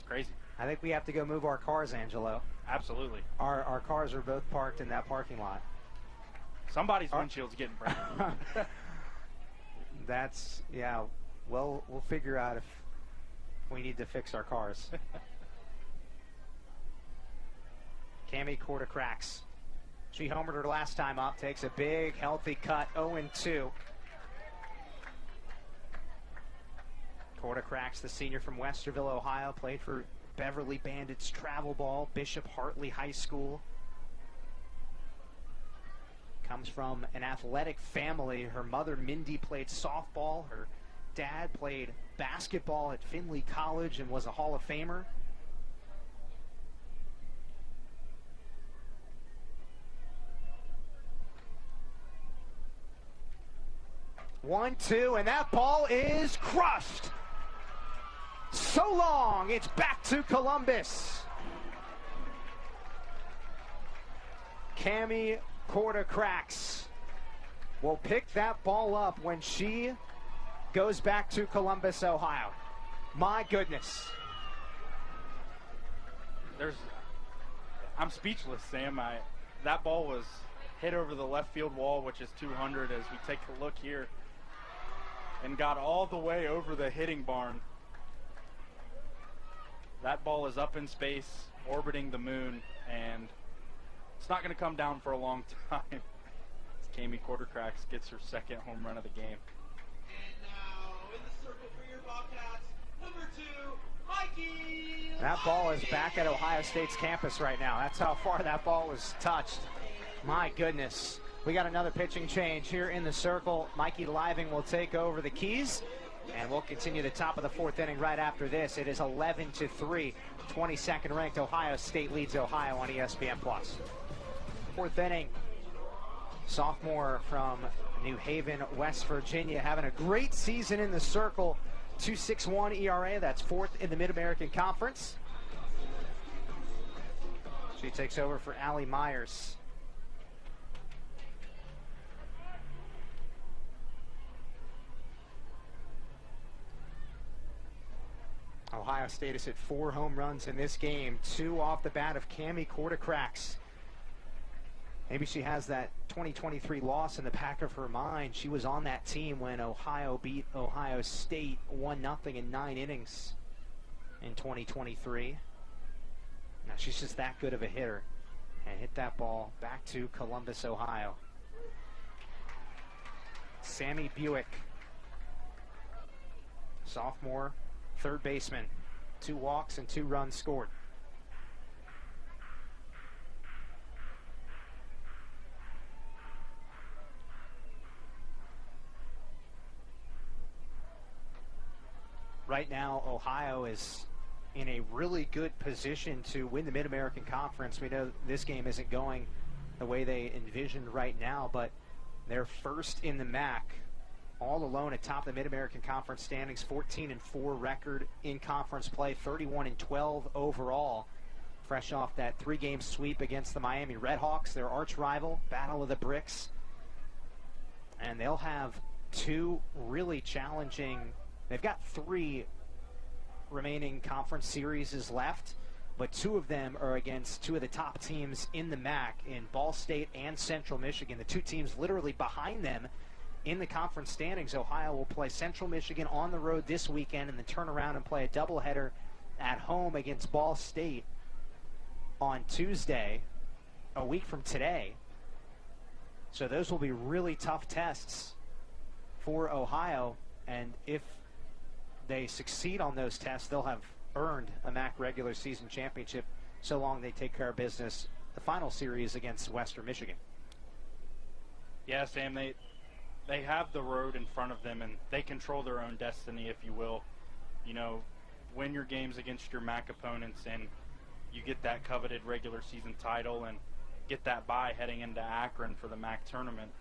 Speaker 3: crazy.
Speaker 2: I think we have to go move our cars, Angelo.
Speaker 3: Absolutely.
Speaker 2: Our cars are both parked in that parking lot.
Speaker 3: Somebody's windshield's getting broken.
Speaker 2: That's, yeah, well, we'll figure out if we need to fix our cars. Cami Korda-Cracks. She homered her last time up, takes a big, healthy cut, 0-2. Korda-Cracks, the senior from Westerville, Ohio, played for Beverly Bandits travel ball, Bishop Hartley High School. Comes from an athletic family. Her mother, Mindy, played softball. Her dad played basketball at Findlay College and was a Hall of Famer. One, two, and that ball is crushed. So long, it's back to Columbus. Cami Korda-Cracks will pick that ball up when she goes back to Columbus, Ohio. My goodness.
Speaker 3: I'm speechless, Sam. That ball was hit over the left field wall, which is 200 as we take a look here, and got all the way over the hitting barn. That ball is up in space, orbiting the moon, and it's not going to come down for a long time. Cami Quartercracks gets her second home run of the game.
Speaker 4: And now in the circle for your Bobcats, number 2, Mikey.
Speaker 2: That ball is back at Ohio State's campus right now. That's how far that ball was touched. My goodness. We got another pitching change here in the circle. Mikey Living will take over the keys, and we'll continue the top of the 4th inning right after this. It is 11-3. 22nd ranked Ohio State leads Ohio on ESPN+. 4th inning. Sophomore from New Haven, West Virginia, having a great season in the circle. 2.61 ERA. That's 4th in the Mid-American Conference. She takes over for Allie Myers. Ohio State has hit 4 home runs in this game, 2 off the bat of Cami Quartercracks. Maybe she has that 2023 loss in the back of her mind. She was on that team when Ohio beat Ohio State 1-0 in 9 innings in 2023. Now she's just that good of a hitter, and hit that ball back to Columbus, Ohio. Sammy Buick, sophomore, 3rd baseman, 2 walks and 2 runs scored. Right now, Ohio is in a really good position to win the Mid-American Conference. We know this game isn't going the way they envisioned right now, but they're first in the MAC, all alone atop the Mid-American Conference standings, 14-4 record in conference play, 31-12 overall, fresh off that 3-game sweep against the Miami Redhawks, their arch rival, Battle of the Bricks. And they'll have 2 really challenging, they've got 3 remaining conference series left, but 2 of them are against 2 of the top teams in the MAC in Ball State and Central Michigan, the 2 teams literally behind them in the conference standings. Ohio will play Central Michigan on the road this weekend and then turn around and play a doubleheader at home against Ball State on Tuesday, a week from today. So those will be really tough tests for Ohio, and if they succeed on those tests, they'll have earned a MAC regular season championship so long they take care of business the final series against Western Michigan.
Speaker 3: Yeah, Sam, they have the road in front of them, and they control their own destiny, if you will. You know, win your games against your MAC opponents, and you get that coveted regular season title and get that bye heading into Akron for the MAC tournament.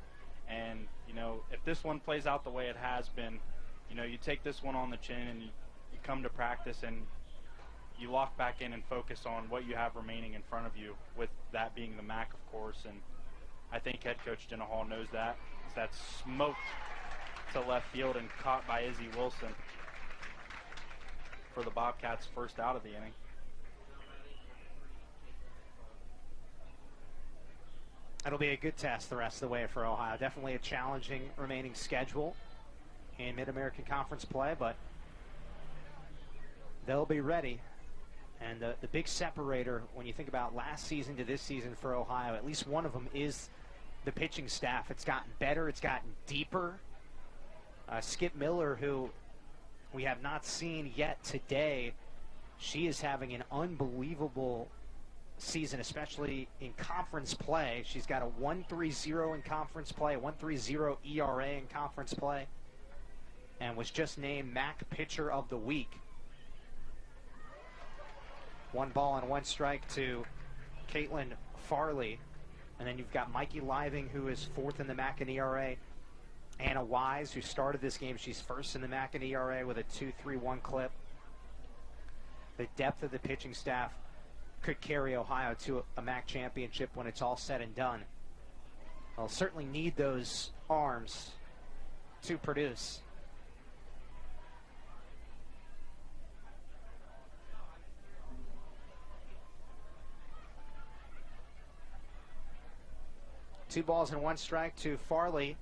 Speaker 3: And, you know, if this one plays out the way it has been, you know, you take this one on the chin and you come to practice and you lock back in and focus on what you have remaining in front of you, with that being the MAC, of course. And I think head coach Jenna Hall knows that. That's smoked to left field and caught by Izzy Wilson for the Bobcats' first out of the inning.
Speaker 2: It'll be a good test the rest of the way for Ohio. Definitely a challenging remaining schedule in Mid-American Conference play, but they'll be ready. And the big separator, when you think about last season to this season for Ohio, at least one of them is the pitching staff. It's gotten better. It's gotten deeper. Skip Miller, who we have not seen yet today, she is having an unbelievable season, especially in conference play. She's got a 1.30 in conference play, a 1.30 ERA in conference play, and was just named MAC Pitcher of the Week. 1 ball and 1 strike to Caitlin Farley. And then you've got Mikey Living, who is 4th in the MAC in ERA. Anna Wise, who started this game, she's 1st in the MAC in ERA with a 2.31 clip. The depth of the pitching staff could carry Ohio to a MAC championship when it's all said and done. They'll certainly need those arms to produce. Two balls and 1 strike to Farley,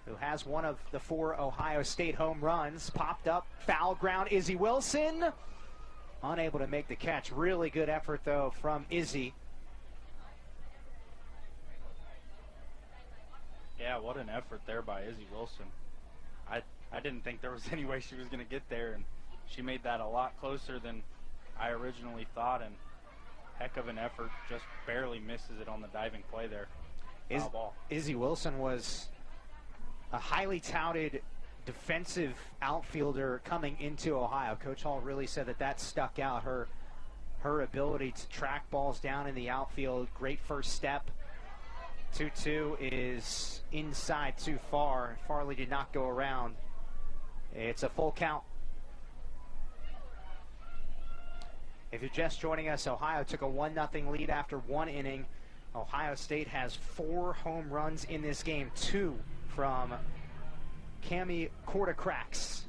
Speaker 2: who has one of the 4 Ohio State home runs. Popped up, foul ground, Izzy Wilson. Unable to make the catch. Really good effort, though, from Izzy.
Speaker 3: Yeah, what an effort there by Izzy Wilson. I didn't think there was any way she was going to get there, and she made that a lot closer than I originally thought, and heck of an effort, just barely misses it on the diving play there. Foul ball.
Speaker 2: Izzy Wilson was a highly touted defensive outfielder coming into Ohio. Coach Hall really said that stuck out. Her ability to track balls down in the outfield, great first step. 2-2 is inside too far. Farley did not go around. It's a full count. If you're just joining us, Ohio took a 1-0 lead after one inning. Ohio State has 4 home runs in this game, 2 from Cami Kortacrax.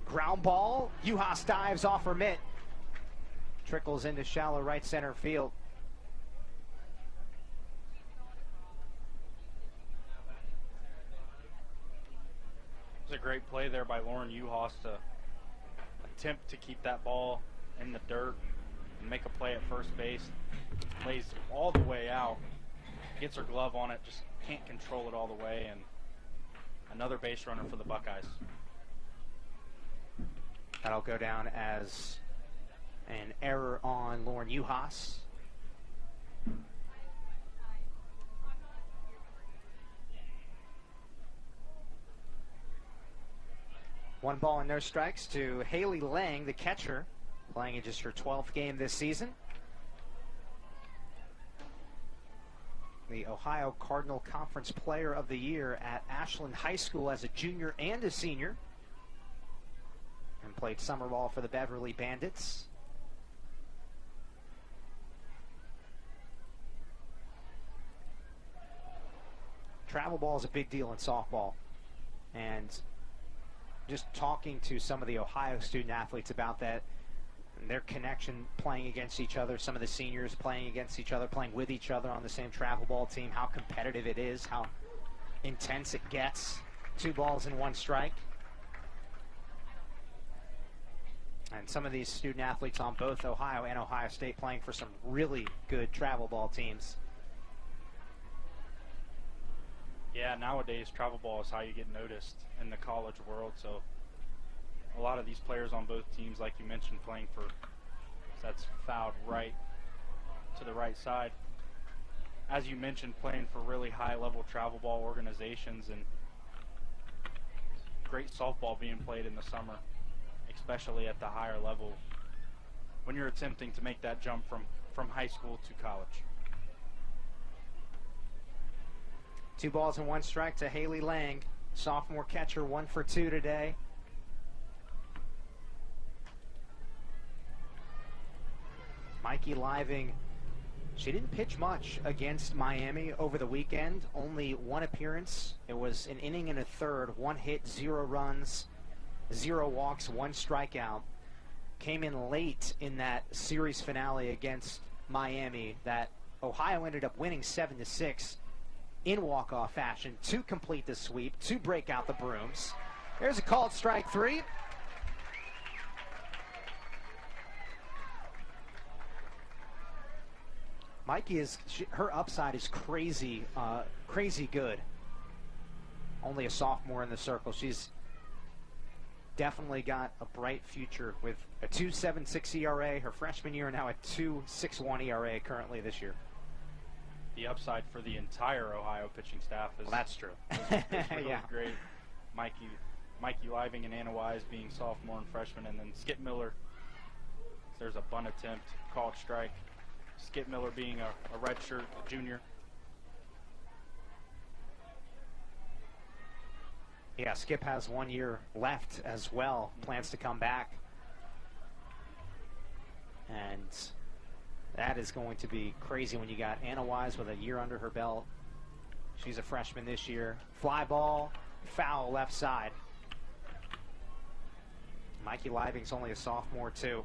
Speaker 2: Ground ball, Juhas dives off her mitt. Trickles into shallow right center field.
Speaker 3: It was a great play there by Lauren Juhas to attempt to keep that ball in the dirt and make a play at first base. Lays all the way out, gets her glove on it, just can't control it all the way, and another base runner for the Buckeyes.
Speaker 2: That'll go down as an error on Lauren Juhas. One ball and no strikes to Haley Lang, the catcher, playing in just her 12th game this season. The Ohio Cardinal Conference Player of the Year at Ashland High School as a junior and a senior, and played summer ball for the Beverly Bandits. Travel ball is a big deal in softball, and just talking to some of the Ohio student athletes about that, and their connection playing against each other, some of the seniors playing against each other, playing with each other on the same travel ball team, how competitive it is, how intense it gets. 2 balls and 1 strike. And some of these student athletes on both Ohio and Ohio State playing for some really good travel ball teams.
Speaker 3: Yeah, nowadays travel ball is how you get noticed in the college world. So a lot of these players on both teams, like you mentioned, playing for, that's fouled right to the right side. As you mentioned, playing for really high-level travel ball organizations, and great softball being played in the summer, especially at the higher level when you're attempting to make that jump from high school to college.
Speaker 2: 2 balls and 1 strike to Haley Lang, sophomore catcher, 1 for 2 today. Mikey Living, she didn't pitch much against Miami over the weekend. Only 1 appearance. It was an inning and a third, 1 hit, 0 runs, 0 walks, 1 strikeout. Came in late in that series finale against Miami that Ohio ended up winning 7-6. In walk-off fashion to complete the sweep, to break out the brooms. There's a called strike 3. Mikey her upside is crazy, crazy good. Only a sophomore in the circle. She's definitely got a bright future with a 2.76 ERA her freshman year, and now a 2.61 ERA currently this year.
Speaker 3: The upside for the entire Ohio pitching staff is,
Speaker 2: well, that's true.
Speaker 3: is really
Speaker 2: yeah.
Speaker 3: great. Mikey Living and Anna Wise being sophomore and freshman, and then Skip Miller. There's a bunt attempt, called strike. Skip Miller being a redshirt junior.
Speaker 2: Yeah, Skip has 1 year left as well. Plans to come back. And that is going to be crazy when you got Anna Wise with a year under her belt. She's a freshman this year. Fly ball, foul left side. Mikey Living's only a sophomore too.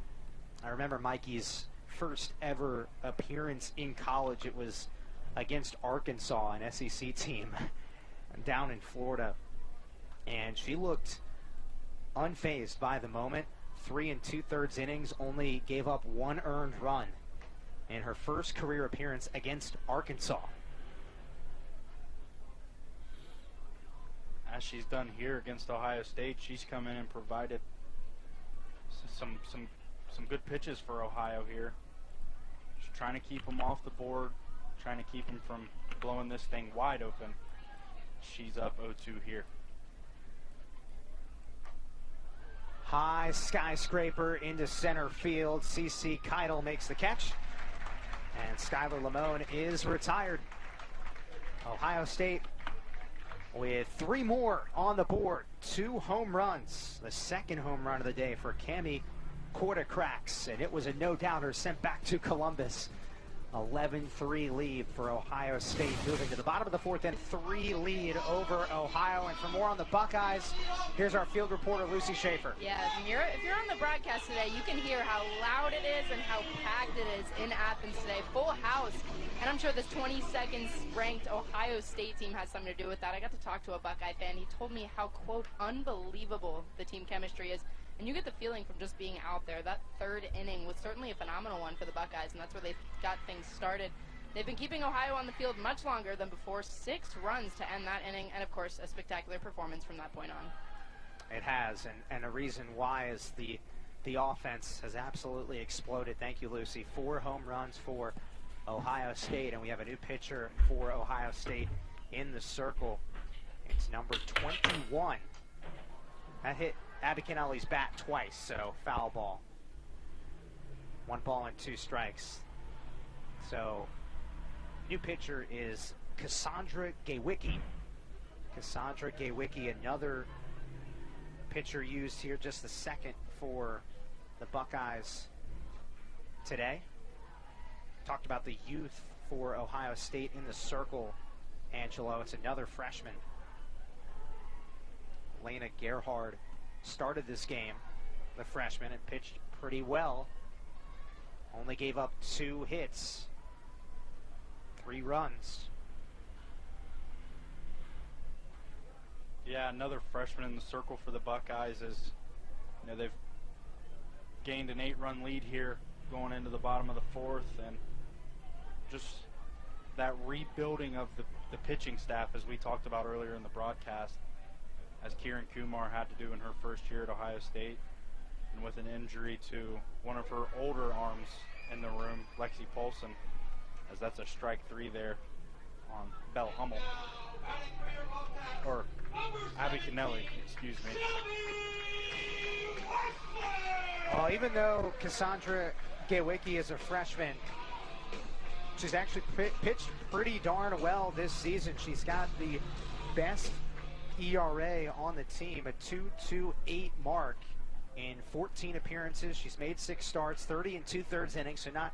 Speaker 2: I remember Mikey's first ever appearance in college. It was against Arkansas, an SEC team down in Florida. And she looked unfazed by the moment. 3 2/3 innings, only gave up 1 earned run in her first career appearance against Arkansas.
Speaker 3: as she's done here against Ohio State, she's come in and provided some good pitches for Ohio here. Just trying to keep them off the board, trying to keep them from blowing this thing wide open. She's up 0-2 here.
Speaker 2: High skyscraper into center field. CC Keidel makes the catch. And Skylar Lamone is retired. Ohio State with 3 more on the board. 2 home runs. The second home run of the day for Cami Quartercracks. And it was a no-doubter sent back to Columbus. 11-3 lead for Ohio State, moving to the bottom of the 4th and 3 lead over Ohio. And for more on the Buckeyes, here's our field reporter Lucy Schaefer.
Speaker 1: Yeah, if you're on the broadcast today, you can hear how loud it is and how packed it is in Athens today. Full house. And I'm sure this 22nd ranked Ohio State team has something to do with that. I got to talk to a Buckeye fan. He told me how, quote, unbelievable the team chemistry is. And you get the feeling from just being out there. That 3rd inning was certainly a phenomenal one for the Buckeyes, and that's where they got things started. They've been keeping Ohio on the field much longer than before. 6 runs to end that inning, and of course, a spectacular performance from that point on.
Speaker 2: It has, and a reason why is the offense has absolutely exploded. Thank you, Lucy. 4 home runs for Ohio State, and we have a new pitcher for Ohio State in the circle. It's number 21. That hit Abikinali's bat twice, so foul ball. 1 ball and 2 strikes. So, new pitcher is Cassandra Gaywicki. Cassandra Gaywicki, another pitcher used here, just the second for the Buckeyes today. Talked about the youth for Ohio State in the circle, Angelo. It's another freshman. Lena Gerhard started this game, the freshman, and pitched pretty well. Only gave up 2 hits, 3 runs.
Speaker 3: Yeah, another freshman in the circle for the Buckeyes. As you know, they've gained an 8-run lead here going into the bottom of the 4th, and just that rebuilding of the pitching staff, as we talked about earlier in the broadcast, as Kieran Kumar had to do in her first year at Ohio State, and with an injury to one of her older arms in the room, Lexi Polson, as that's a strike 3 there on Belle Hummel. Or Abby Kennelly, excuse me.
Speaker 2: Well, even though Cassandra Gaywicki is a freshman, she's actually pitched pretty darn well this season. She's got the best ERA on the team, a 2.28 mark in 14 appearances. She's made 6 starts, 30 2/3 innings, so not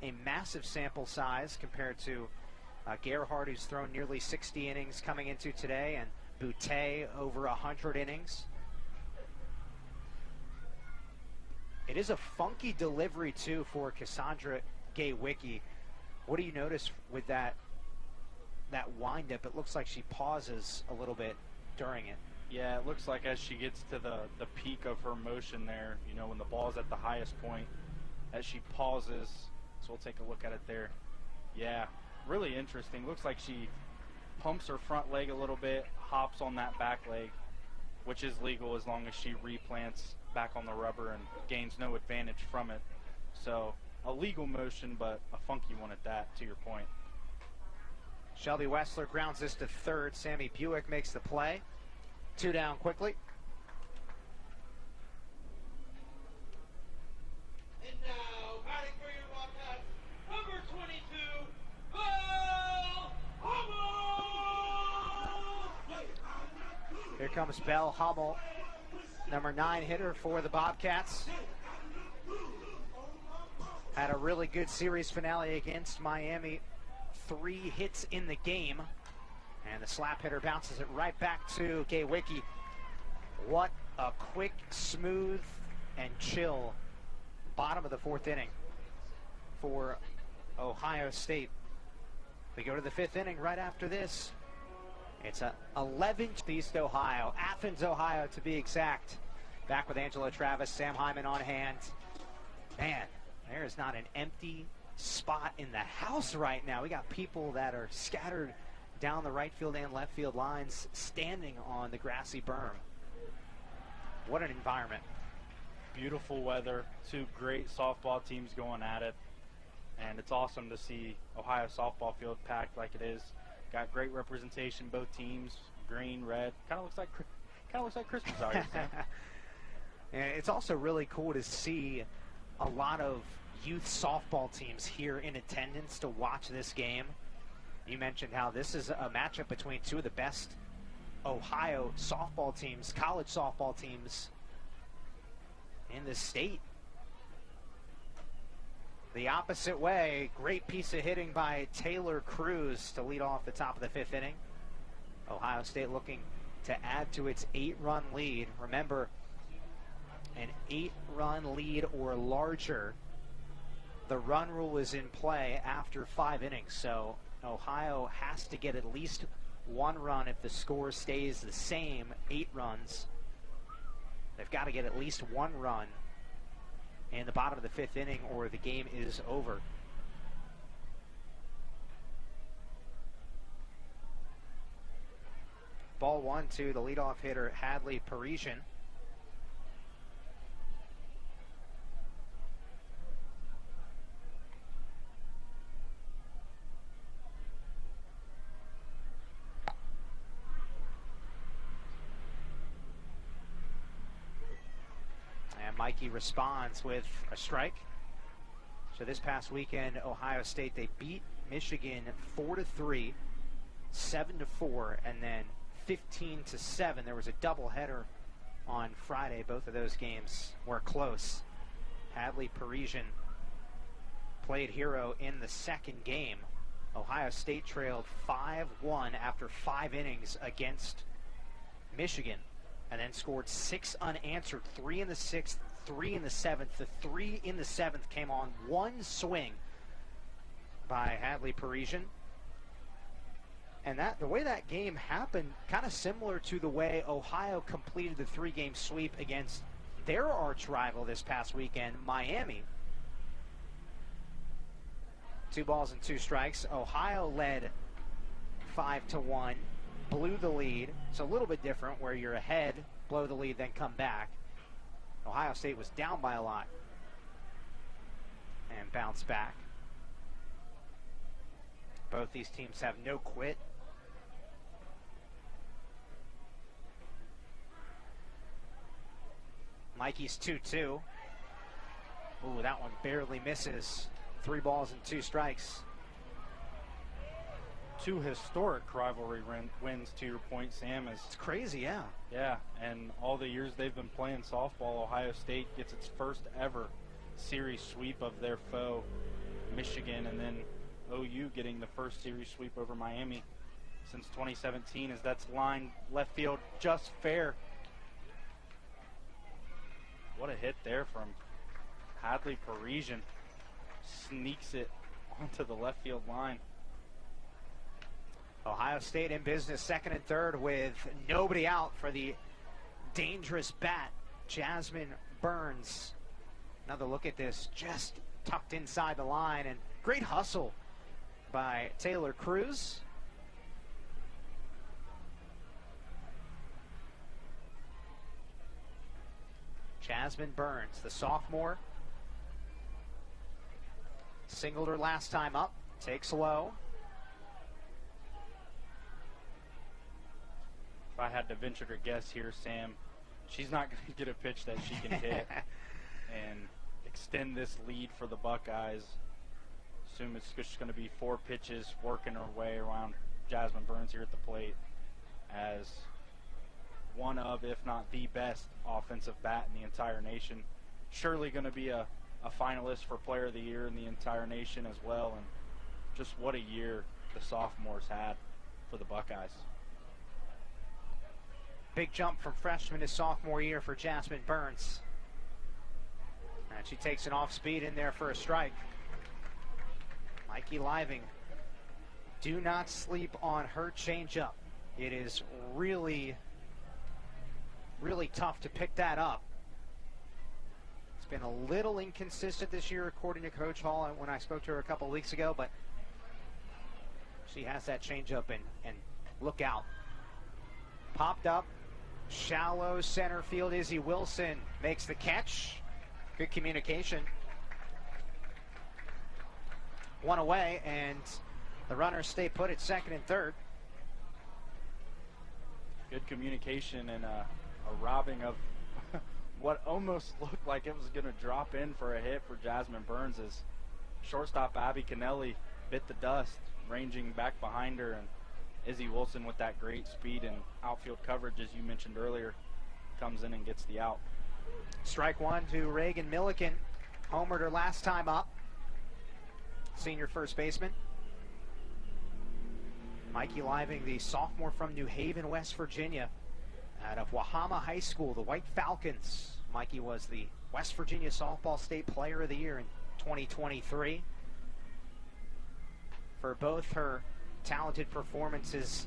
Speaker 2: a massive sample size compared to Gerhard, who's thrown nearly 60 innings coming into today, and Boutte over 100 innings. It is a funky delivery, too, for Cassandra Gaywicki. What do you notice with that windup? It looks like she pauses a little bit during it.
Speaker 3: Yeah, it looks like as she gets to the peak of her motion there, you know, when the ball's at the highest point, as she pauses. So we'll take a look at it there. Yeah, really interesting. Looks like she pumps her front leg a little bit, hops on that back leg, which is legal as long as she replants back on the rubber and gains no advantage from it. So a legal motion, but a funky one at that, to your point.
Speaker 2: Shelby Wessler grounds this to third. Sammy Buick makes the play. 2 down quickly.
Speaker 4: And now, batting for your Bobcats, number 22, Belle Hummel!
Speaker 2: Here comes Belle Hummel, number 9 hitter for the Bobcats. Had a really good series finale against Miami. 3 hits in the game. And the slap hitter bounces it right back to Gaywicki. What a quick, smooth, and chill bottom of the 4th inning for Ohio State. We go to the 5th inning right after this. It's a 11th East Ohio, Athens, Ohio to be exact. Back with Angela Travis, Sam Hyman on hand. Man, there is not an empty spot in the house right now. We got people that are scattered down the right field and left field lines, standing on the grassy berm. What an environment.
Speaker 3: Beautiful weather, two great softball teams going at it, and it's awesome to see Ohio softball field packed like it is. Got great representation, both teams, green, red. Kind of looks like Christmas out here, Sam.
Speaker 2: And it's also really cool to see a lot of youth softball teams here in attendance to watch this game. You mentioned how this is a matchup between two of the best Ohio softball teams, college softball teams in the state. The opposite way, great piece of hitting by Taylor Cruz to lead off the top of the 5th inning. Ohio State looking to add to its 8-run lead. Remember, an 8-run lead or larger, the run rule is in play after 5 innings. So Ohio has to get at least 1 run if the score stays the same, 8 runs. They've got to get at least 1 run in the bottom of the 5th inning or the game is over. Ball 1 to the leadoff hitter, Hadley Parisian. Mikey responds with a strike. So this past weekend, Ohio State, they beat Michigan 4-3, 7-4, and then 15-7. There was a doubleheader on Friday. Both of those games were close. Hadley Parisian played hero in the second game. Ohio State trailed 5-1 after 5 innings against Michigan, and then scored 6 unanswered, 3 in the 6th, 3 in the 7th. The 3 in the 7th came on 1 swing by Hadley Parisian. And the way that game happened, kind of similar to the way Ohio completed the 3-game sweep against their arch rival this past weekend, Miami. 2 balls and 2 strikes. Ohio led 5-1. Blew the lead. It's a little bit different where you're ahead, blow the lead, then come back. Ohio State was down by a lot and bounced back. Both these teams have no quit. Mikey's 2-2. Ooh, that one barely misses. 3 balls and 2 strikes.
Speaker 3: 2 historic rivalry wins, to your point, Sam.
Speaker 2: It's crazy, yeah.
Speaker 3: Yeah, and all the years they've been playing softball, Ohio State gets its first ever series sweep of their foe, Michigan, and then OU getting the first series sweep over Miami since 2017, as that's lined left field just fair. What a hit there from Hadley Parisian. Sneaks it onto the left field line.
Speaker 2: Ohio State in business, 2nd and 3rd with nobody out for the dangerous bat, Jasmine Burns. Another look at this, just tucked inside the line, and great hustle by Taylor Cruz. Jasmine Burns, the sophomore, singled her last time up, takes low.
Speaker 3: If I had to venture to guess here, Sam, she's not going to get a pitch that she can hit and extend this lead for the Buckeyes. Assume it's just going to be 4 pitches working her way around Jasmine Burns here at the plate as one of, if not the best offensive bat in the entire nation. Surely going to be a finalist for Player of the Year in the entire nation as well. And just what a year the sophomores had for the Buckeyes.
Speaker 2: Big jump from freshman to sophomore year for Jasmine Burns. And she takes an off speed in there for a strike. Mikey Living, do not sleep on her changeup. It is really, really tough to pick that up. It's been a little inconsistent this year, according to Coach Hall when I spoke to her a couple weeks ago, but She has that changeup and look out. Popped up, shallow center field. Izzy Wilson makes the catch. Good communication. One away, and the runners stay put at second and third.
Speaker 3: Good communication and a robbing of what almost looked like it was going to drop in for a hit for Jasmine Burns as shortstop Abby Kennelly bit the dust, ranging back behind her, and Izzy Wilson with that great speed and outfield coverage, as you mentioned earlier, comes in and gets the out.
Speaker 2: Strike one to Reagan Milliken. Homered her last time up. Senior first baseman. Mikey Living, the sophomore from New Haven, West Virginia, out of Wahama High School, the White Falcons. Mikey was the West Virginia Softball State Player of the Year in 2023. For both her talented performances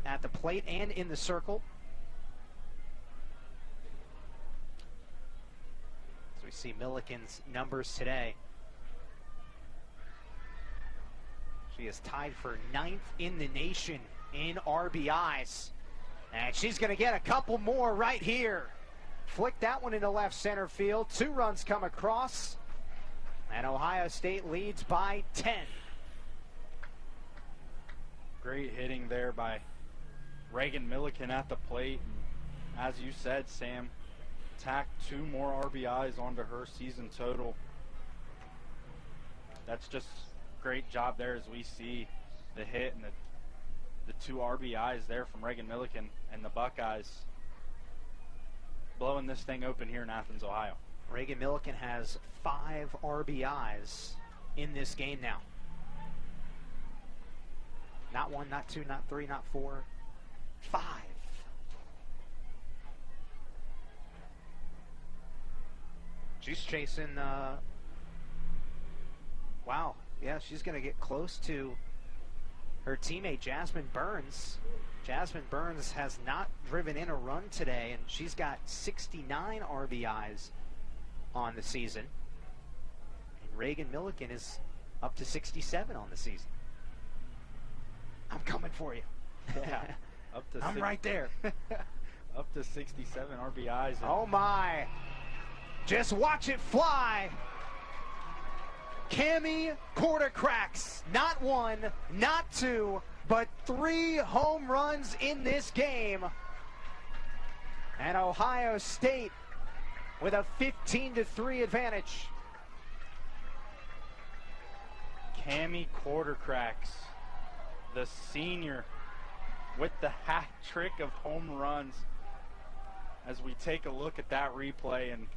Speaker 2: at the plate and in the circle. So we see Milliken's numbers today. She is tied for 9th in the nation in RBIs. And she's going to get a couple more right here. Flick that one into left center field. 2 runs come across. And Ohio State leads by 10.
Speaker 3: Great hitting there by Reagan Milliken at the plate. And as you said, Sam, tacked 2 more RBIs onto her season total. That's just great job there as we see the hit and the 2 RBIs there from Reagan Milliken and the Buckeyes blowing this thing open here in Athens, Ohio.
Speaker 2: Reagan Milliken has 5 RBIs in this game now. Not 1, not 2, not 3, not 4, 5. She's chasing, wow, yeah, she's going to get close to her teammate Jasmine Burns. Jasmine Burns has not driven in a run today, and she's got 69 RBIs on the season. And Reagan Milliken is up to 67 on the season. I'm coming for you.
Speaker 3: Yeah, up to
Speaker 2: I'm right there.
Speaker 3: Up to 67 RBIs. And
Speaker 2: Oh my. Just watch it fly. Cami Quartercracks, not 1, not 2, but 3 home runs in this game. And Ohio State with a 15-3 advantage.
Speaker 3: Cami Quartercracks, the senior, with the hat trick of home runs. As we take a look at that replay, and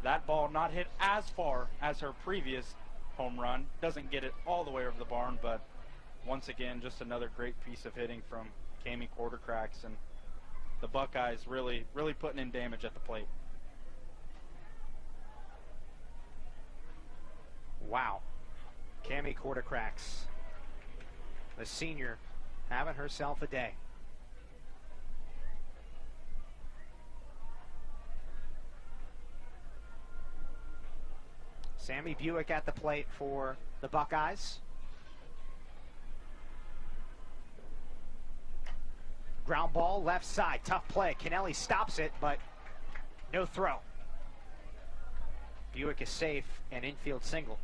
Speaker 3: that ball not hit as far as her previous home run. Doesn't get it all the way over the barn, but once again, just another great piece of hitting from Cami Quartercracks, and the Buckeyes really putting in damage at the plate.
Speaker 2: Wow. Cami Quartercracks, the senior, having herself a day. Sammy Buick at the plate for the Buckeyes. Ground ball, left side, tough play. Kennelly stops it, but no throw. Buick is safe, an infield single.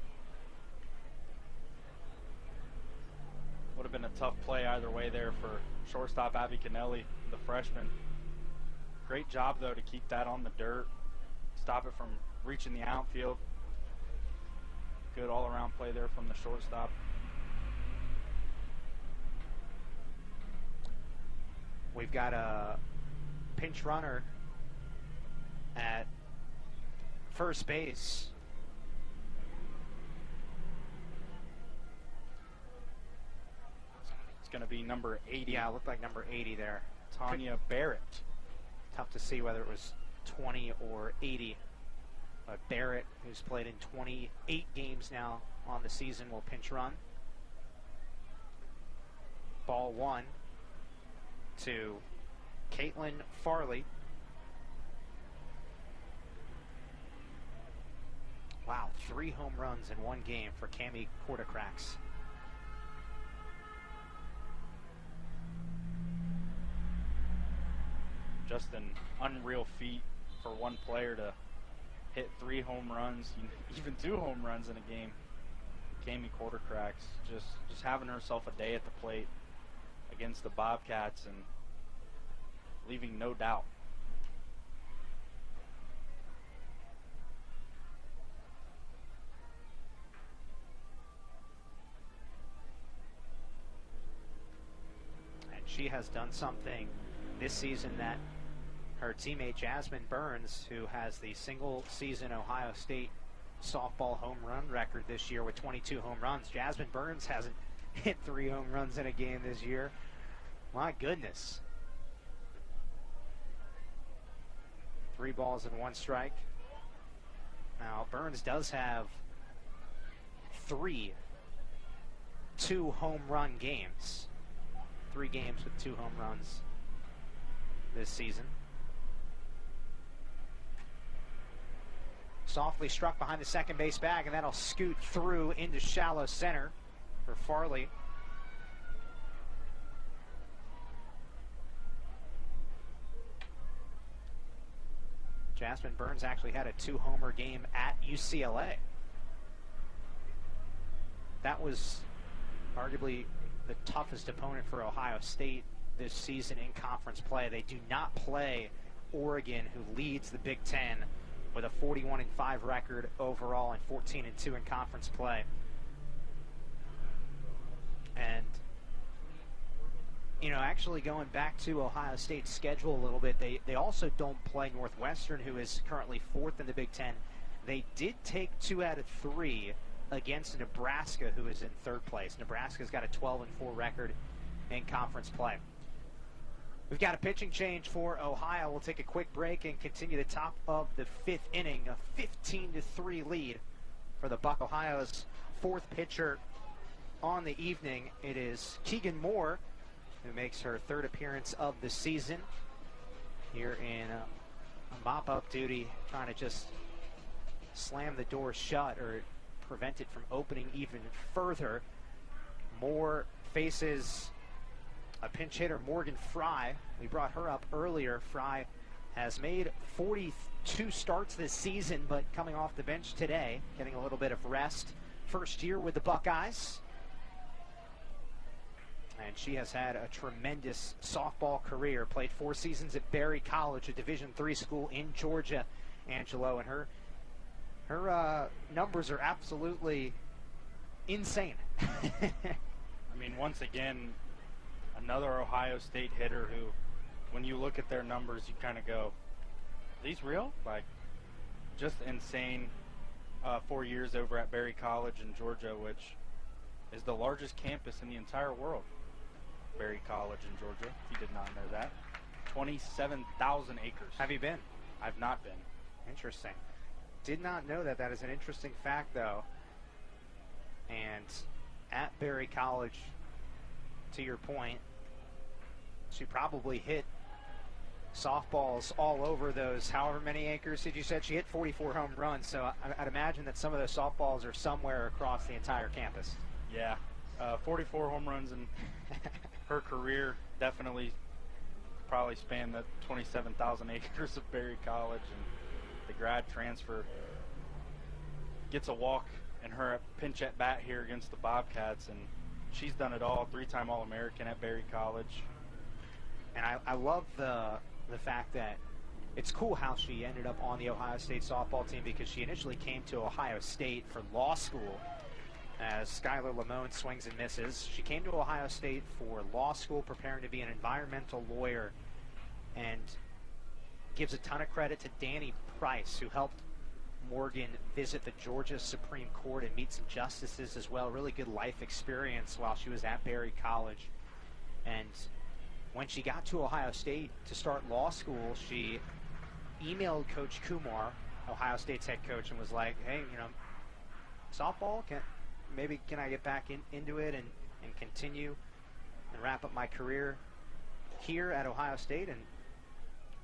Speaker 3: Would have been a tough play either way there for shortstop Abby Kennelly, the freshman. Great job, though, to keep that on the dirt, stop it from reaching the outfield. Good all-around play there from the shortstop.
Speaker 2: We've got a pinch runner at first base.
Speaker 3: It's going to be number 80.
Speaker 2: Yeah, it looked like number 80 there.
Speaker 3: Tanya Barrett.
Speaker 2: Tough to see whether it was 20 or 80. But Barrett, who's played in 28 games now on the season, will pinch run. Ball 1 to Caitlin Farley. Wow, 3 home runs in one game for Cami Quartercracks.
Speaker 3: just an unreal feat for one player to hit 3 home runs, even 2 home runs in a game. Jamie Quartercracks just having herself a day at the plate against the Bobcats and leaving no doubt.
Speaker 2: And she has done something this season that her teammate Jasmine Burns, who has the single season Ohio State softball home run record this year with 22 home runs. Jasmine Burns hasn't hit 3 home runs in a game this year. My goodness. 3 balls and 1 strike. Now, Burns does have 3 2-home run games. 3 games with 2 home runs this season. Softly struck behind the second base bag, and that'll scoot through into shallow center for Farley. Jasmine Burns actually had a 2-homer game at UCLA. That was arguably the toughest opponent for Ohio State this season in conference play. They do not play Oregon, who leads the Big Ten with a 41-5 record overall and 14-2 in conference play. And, you know, actually going back to Ohio State's schedule a little bit, they also don't play Northwestern, who is currently 4th in the Big Ten. They did take 2 out of 3 against Nebraska, who is in 3rd place. Nebraska's got a 12-4 record in conference play. We've got a pitching change for Ohio. We'll take a quick break and continue the top of the 5th inning. A 15-3 lead for the Buck. Ohio's 4th pitcher on the evening. It is Keegan Moore, who makes her 3rd appearance of the season here in a mop-up duty, trying to just slam the door shut or prevent it from opening even further. Moore faces a pinch hitter, Morgan Fry. We brought her up earlier. Fry has made 42 starts this season, but coming off the bench today, getting a little bit of rest. First year with the Buckeyes. And she has had a tremendous softball career. Played 4 seasons at Berry College, a Division III school in Georgia, Angelo. And her numbers are absolutely insane.
Speaker 3: I mean, once again, another Ohio State hitter who, when you look at their numbers, you kind of go, are these real? Like, just insane. 4 years over at Berry College in Georgia, which is the largest campus in the entire world. Berry College in Georgia, if you did not know that. 27,000 acres.
Speaker 2: Have you been?
Speaker 3: I've not been.
Speaker 2: Interesting. Did not know that. That is an interesting fact, though. And at Berry College, to your point, she probably hit softballs all over those however many acres did you said she hit 44 home runs, so I'd imagine that some of those softballs are somewhere across the entire campus.
Speaker 3: Yeah, 44 home runs in her career, definitely probably spanned the 27,000 acres of Berry College, and the grad transfer gets a walk in her pinch at bat here against the Bobcats, and she's done it all. 3-time All-American at Berry College.
Speaker 2: And I love the fact that it's cool how she ended up on the Ohio State softball team, because she initially came to Ohio State for law school as Skylar Lamone swings and misses. She came to Ohio State for law school, preparing to be an environmental lawyer, and gives a ton of credit to Danny Price, who helped Morgan visit the Georgia Supreme Court and meet some justices as well. Really good life experience while she was at Berry College. And when she got to Ohio State to start law school, she emailed Coach Kumar, Ohio State's head coach, and was like, hey, you know, softball, can I get back into it and continue and wrap up my career here at Ohio State? And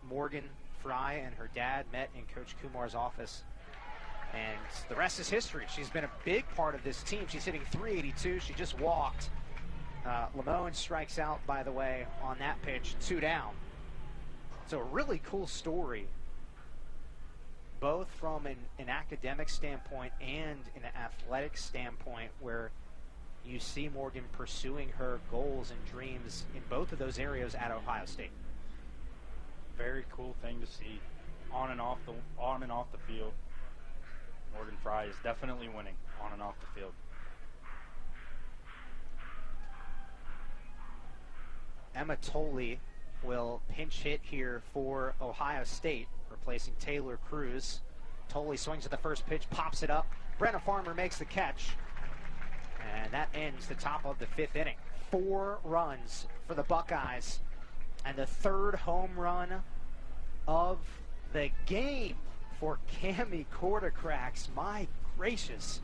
Speaker 2: Morgan Fry and her dad met in Coach Kumar's office, and the rest is history. She's been a big part of this team. She's hitting .382. She just walked. Lamone strikes out, by the way, on that pitch, 2 down. So a really cool story, both from an academic standpoint and an athletic standpoint, where you see Morgan pursuing her goals and dreams in both of those areas at Ohio State.
Speaker 3: Very cool thing to see on and off the field. Morgan Fry is definitely winning on and off the field.
Speaker 2: Emma Tolley will pinch hit here for Ohio State, replacing Taylor Cruz. Tolley swings at the first pitch, pops it up. Brenna Farmer makes the catch. And that ends the top of the 5th inning. 4 runs for the Buckeyes. And the 3rd home run of the game for Cami Quartercracks. My gracious.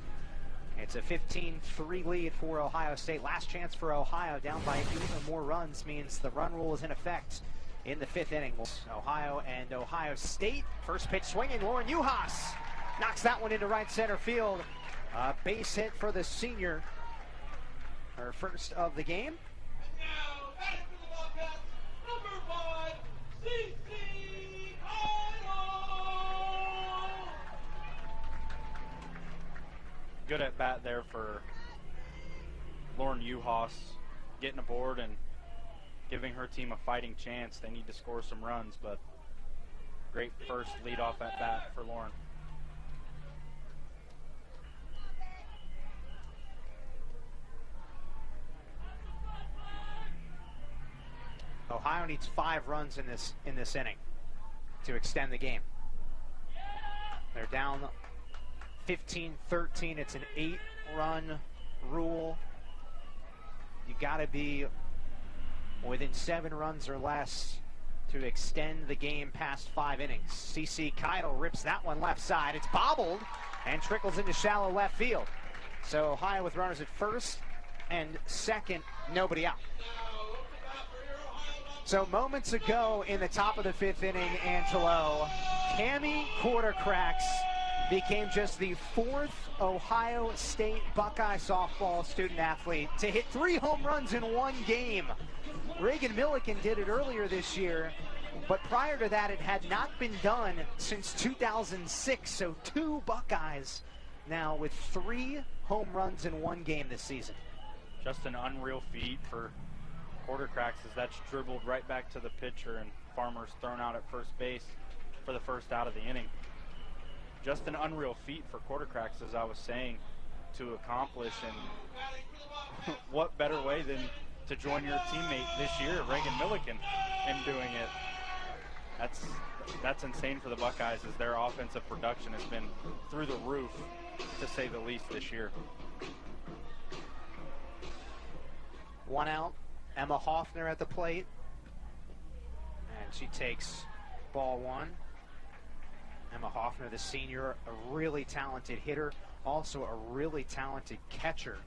Speaker 2: It's a 15-3 lead for Ohio State. Last chance for Ohio, down by 8 or more runs, means the run rule is in effect in the 5th inning. Ohio and Ohio State. First pitch swinging, Lauren Uhas knocks that one into right center field. Base hit for the senior. Her first of the game.
Speaker 4: And now, batting for the Bobcats, number 5, CC Kyle.
Speaker 3: Good at bat there for Lauren Uhas, getting aboard and giving her team a fighting chance. They need to score some runs, but great first leadoff at bat for Lauren.
Speaker 2: Ohio needs 5 runs in this inning to extend the game. They're down 15-13. It's an 8-run rule. You got to be within 7 runs or less to extend the game past 5 innings. CC Keidel rips that one left side. It's bobbled and trickles into shallow left field. So Ohio with runners at first and second, nobody out. So moments ago in the top of the 5th inning, Angelo, Cami Quartercracks became just the 4th Ohio State Buckeye softball student athlete to hit 3 home runs in 1 game. Reagan Milliken did it earlier this year, but prior to that it had not been done since 2006. So 2 Buckeyes now with 3 home runs in 1 game this season.
Speaker 3: Just an unreal feat for Quartercracks, as that's dribbled right back to the pitcher and Farmer's thrown out at first base for the first out of the inning. Just an unreal feat for Quartercracks, as I was saying, to accomplish. And what better way than to join your teammate this year, Reagan Milliken, in doing it. That's insane for the Buckeyes, as their offensive production has been through the roof, to say the least, this year.
Speaker 2: 1 out. Emma Hoffner at the plate, and she takes ball 1. Emma Hoffner, the senior, a really talented hitter, also a really talented catcher.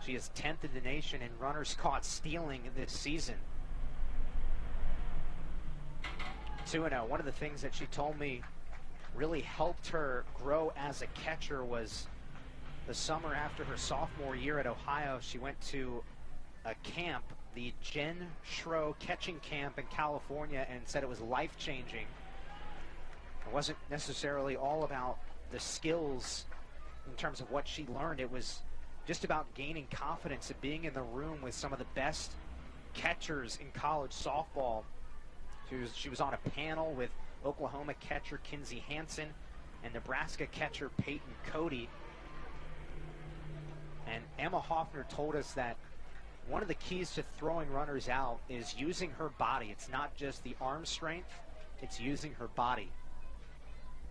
Speaker 2: She is 10th in the nation in runners caught stealing this season. 2-0. One of the things that she told me really helped her grow as a catcher was the summer after her sophomore year at Ohio. She went to a camp, the Jen Schro catching camp in California, and said it was life-changing. It wasn't necessarily all about the skills in terms of what she learned. It was just about gaining confidence and being in the room with some of the best catchers in college softball. She was on a panel with Oklahoma catcher Kinsey Hansen and Nebraska catcher Peyton Cody. And Emma Hoffner told us that one of the keys to throwing runners out is using her body. It's not just the arm strength, it's using her body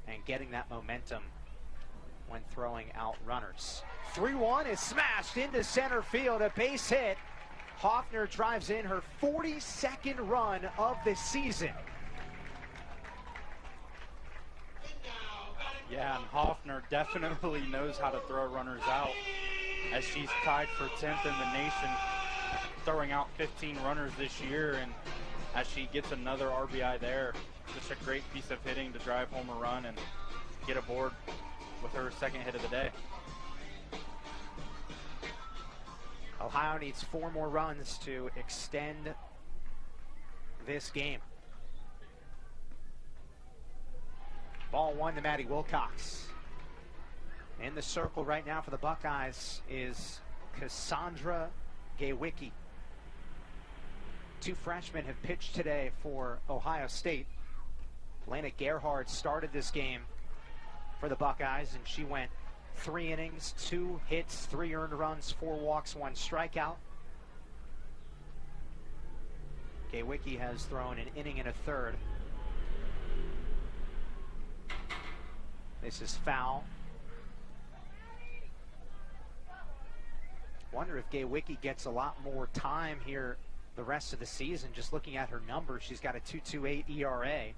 Speaker 2: and getting that momentum when throwing out runners. 3-1 is smashed into center field, a base hit. Hoffner drives in her 42nd run of the season.
Speaker 3: Yeah, and Hoffner definitely knows how to throw runners out, as she's tied for 10th in the nation, throwing out 15 runners this year, and as she gets another RBI there, just a great piece of hitting to drive home a run and get aboard with her second hit of the day.
Speaker 2: Ohio needs 4 more runs to extend this game. Ball one to Maddie Wilcox. In the circle right now for the Buckeyes is Cassandra Gaywicki. Two freshmen have pitched today for Ohio State. Lena Gerhard started this game for the Buckeyes, and she went 3 innings, 2 hits, 3 earned runs, 4 walks, 1 strikeout. Gaywicki has thrown an inning and a third. This is foul. Wonder if Gaywicki gets a lot more time here the rest of the season. Just looking at her numbers, she's got a 2.28 ERA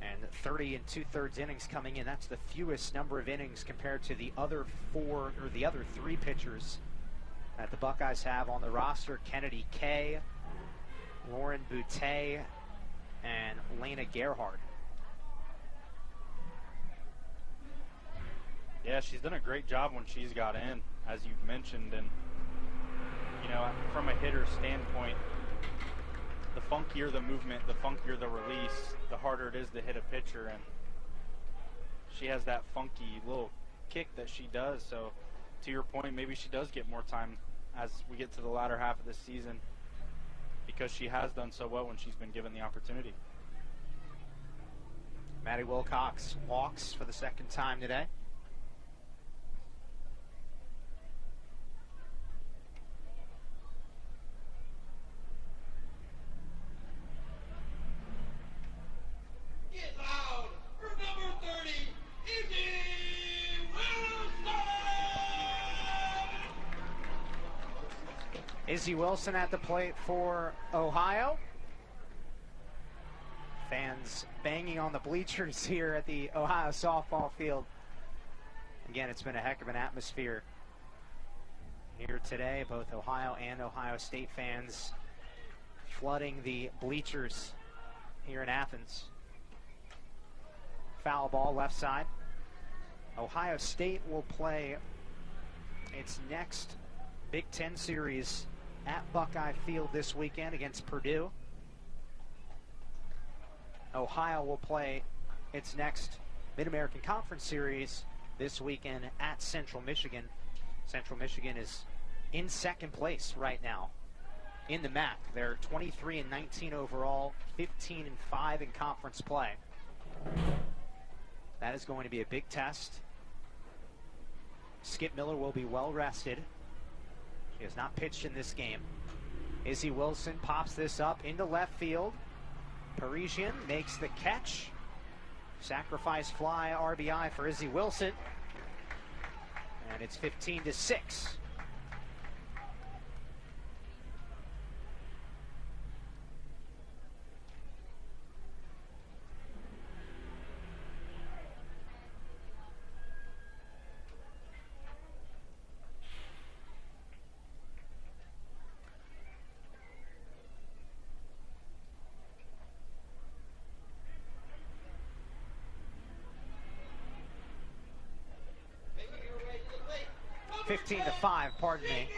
Speaker 2: and 30 2/3 innings coming in. That's the fewest number of innings compared to the other 3 pitchers that the Buckeyes have on the roster: Kennedy Kay, Lauren Boutte, and Lena Gerhard.
Speaker 3: Yeah, she's done a great job when she's got in, as you've mentioned. And, you know, from a hitter standpoint, the funkier the movement, the funkier the release, the harder it is to hit a pitcher. And she has that funky little kick that she does. So, to your point, maybe she does get more time as we get to the latter half of the season, because she has done so well when she's been given the opportunity.
Speaker 2: Maddie Wilcox walks for the second time today.
Speaker 4: Get loud for number 30, Izzy Wilson!
Speaker 2: Izzy Wilson at the plate for Ohio. Fans banging on the bleachers here at the Ohio softball field. Again, it's been a heck of an atmosphere here today. Both Ohio and Ohio State fans flooding the bleachers here in Athens. Foul ball left side. Ohio State will play its next Big Ten series at Buckeye Field this weekend against Purdue. Ohio will play its next Mid-American Conference series this weekend at Central Michigan. Central Michigan is in second place right now in the MAC. They're 23-19 overall, 15-5 in conference play. That is going to be a big test. Skip Miller will be well rested. She has not pitched in this game. Izzy Wilson pops this up into left field. Parisian makes the catch. Sacrifice fly RBI for Izzy Wilson. And it's 15-6.
Speaker 4: Making her way to the plate, number
Speaker 2: 15-5, pardon me.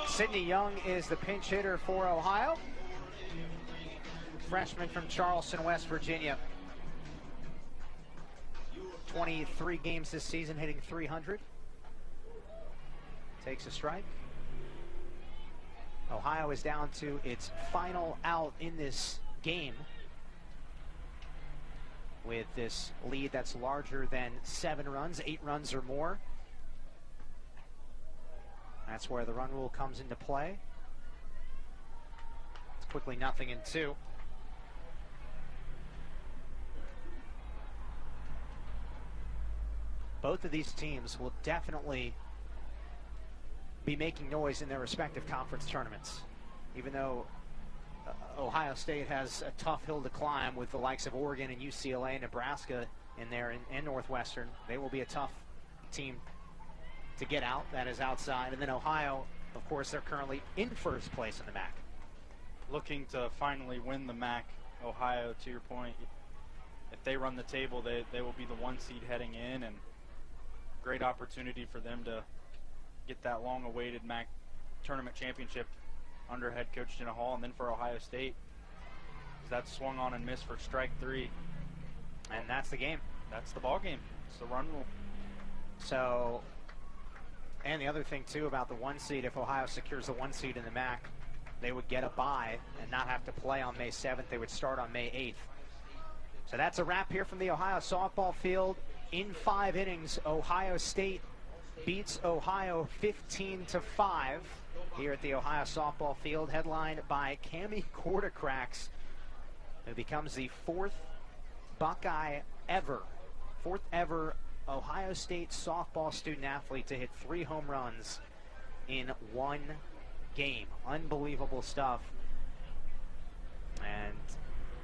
Speaker 2: Sydney Young is the pinch hitter for Ohio. Freshman from Charleston, West Virginia. 23 games this season, hitting .300. Takes a strike. Ohio is down to its final out in this game, with this lead that's larger than 7 runs, 8 runs or more. That's where the run rule comes into play. It's quickly 0-2. Both of these teams will definitely be making noise in their respective conference tournaments, even though Ohio State has a tough hill to climb with the likes of Oregon and UCLA and Nebraska in there, and Northwestern. They will be a tough team to get out. That is outside. And then Ohio, of course, they're currently in first place in the MAC.
Speaker 3: Looking to finally win the MAC. Ohio, to your point, if they run the table, they will be the 1 seed heading in, and great opportunity for them to get that long-awaited MAC tournament championship under head coach Jenna Hall. And then for Ohio State, because that swung on and missed for strike 3.
Speaker 2: And that's the game.
Speaker 3: That's the ball game. It's the run rule.
Speaker 2: So, and the other thing too about the 1 seed, if Ohio secures the 1 seed in the MAC, they would get a bye and not have to play on May 7th. They would start on May 8th. So that's a wrap here from the Ohio softball field. In 5 innings, Ohio State beats Ohio 15-5 here at the Ohio softball field, headlined by Cami Quartercracks, who becomes the 4th Buckeye ever, 4th ever Ohio State softball student athlete to hit 3 home runs in 1 game. Unbelievable stuff. And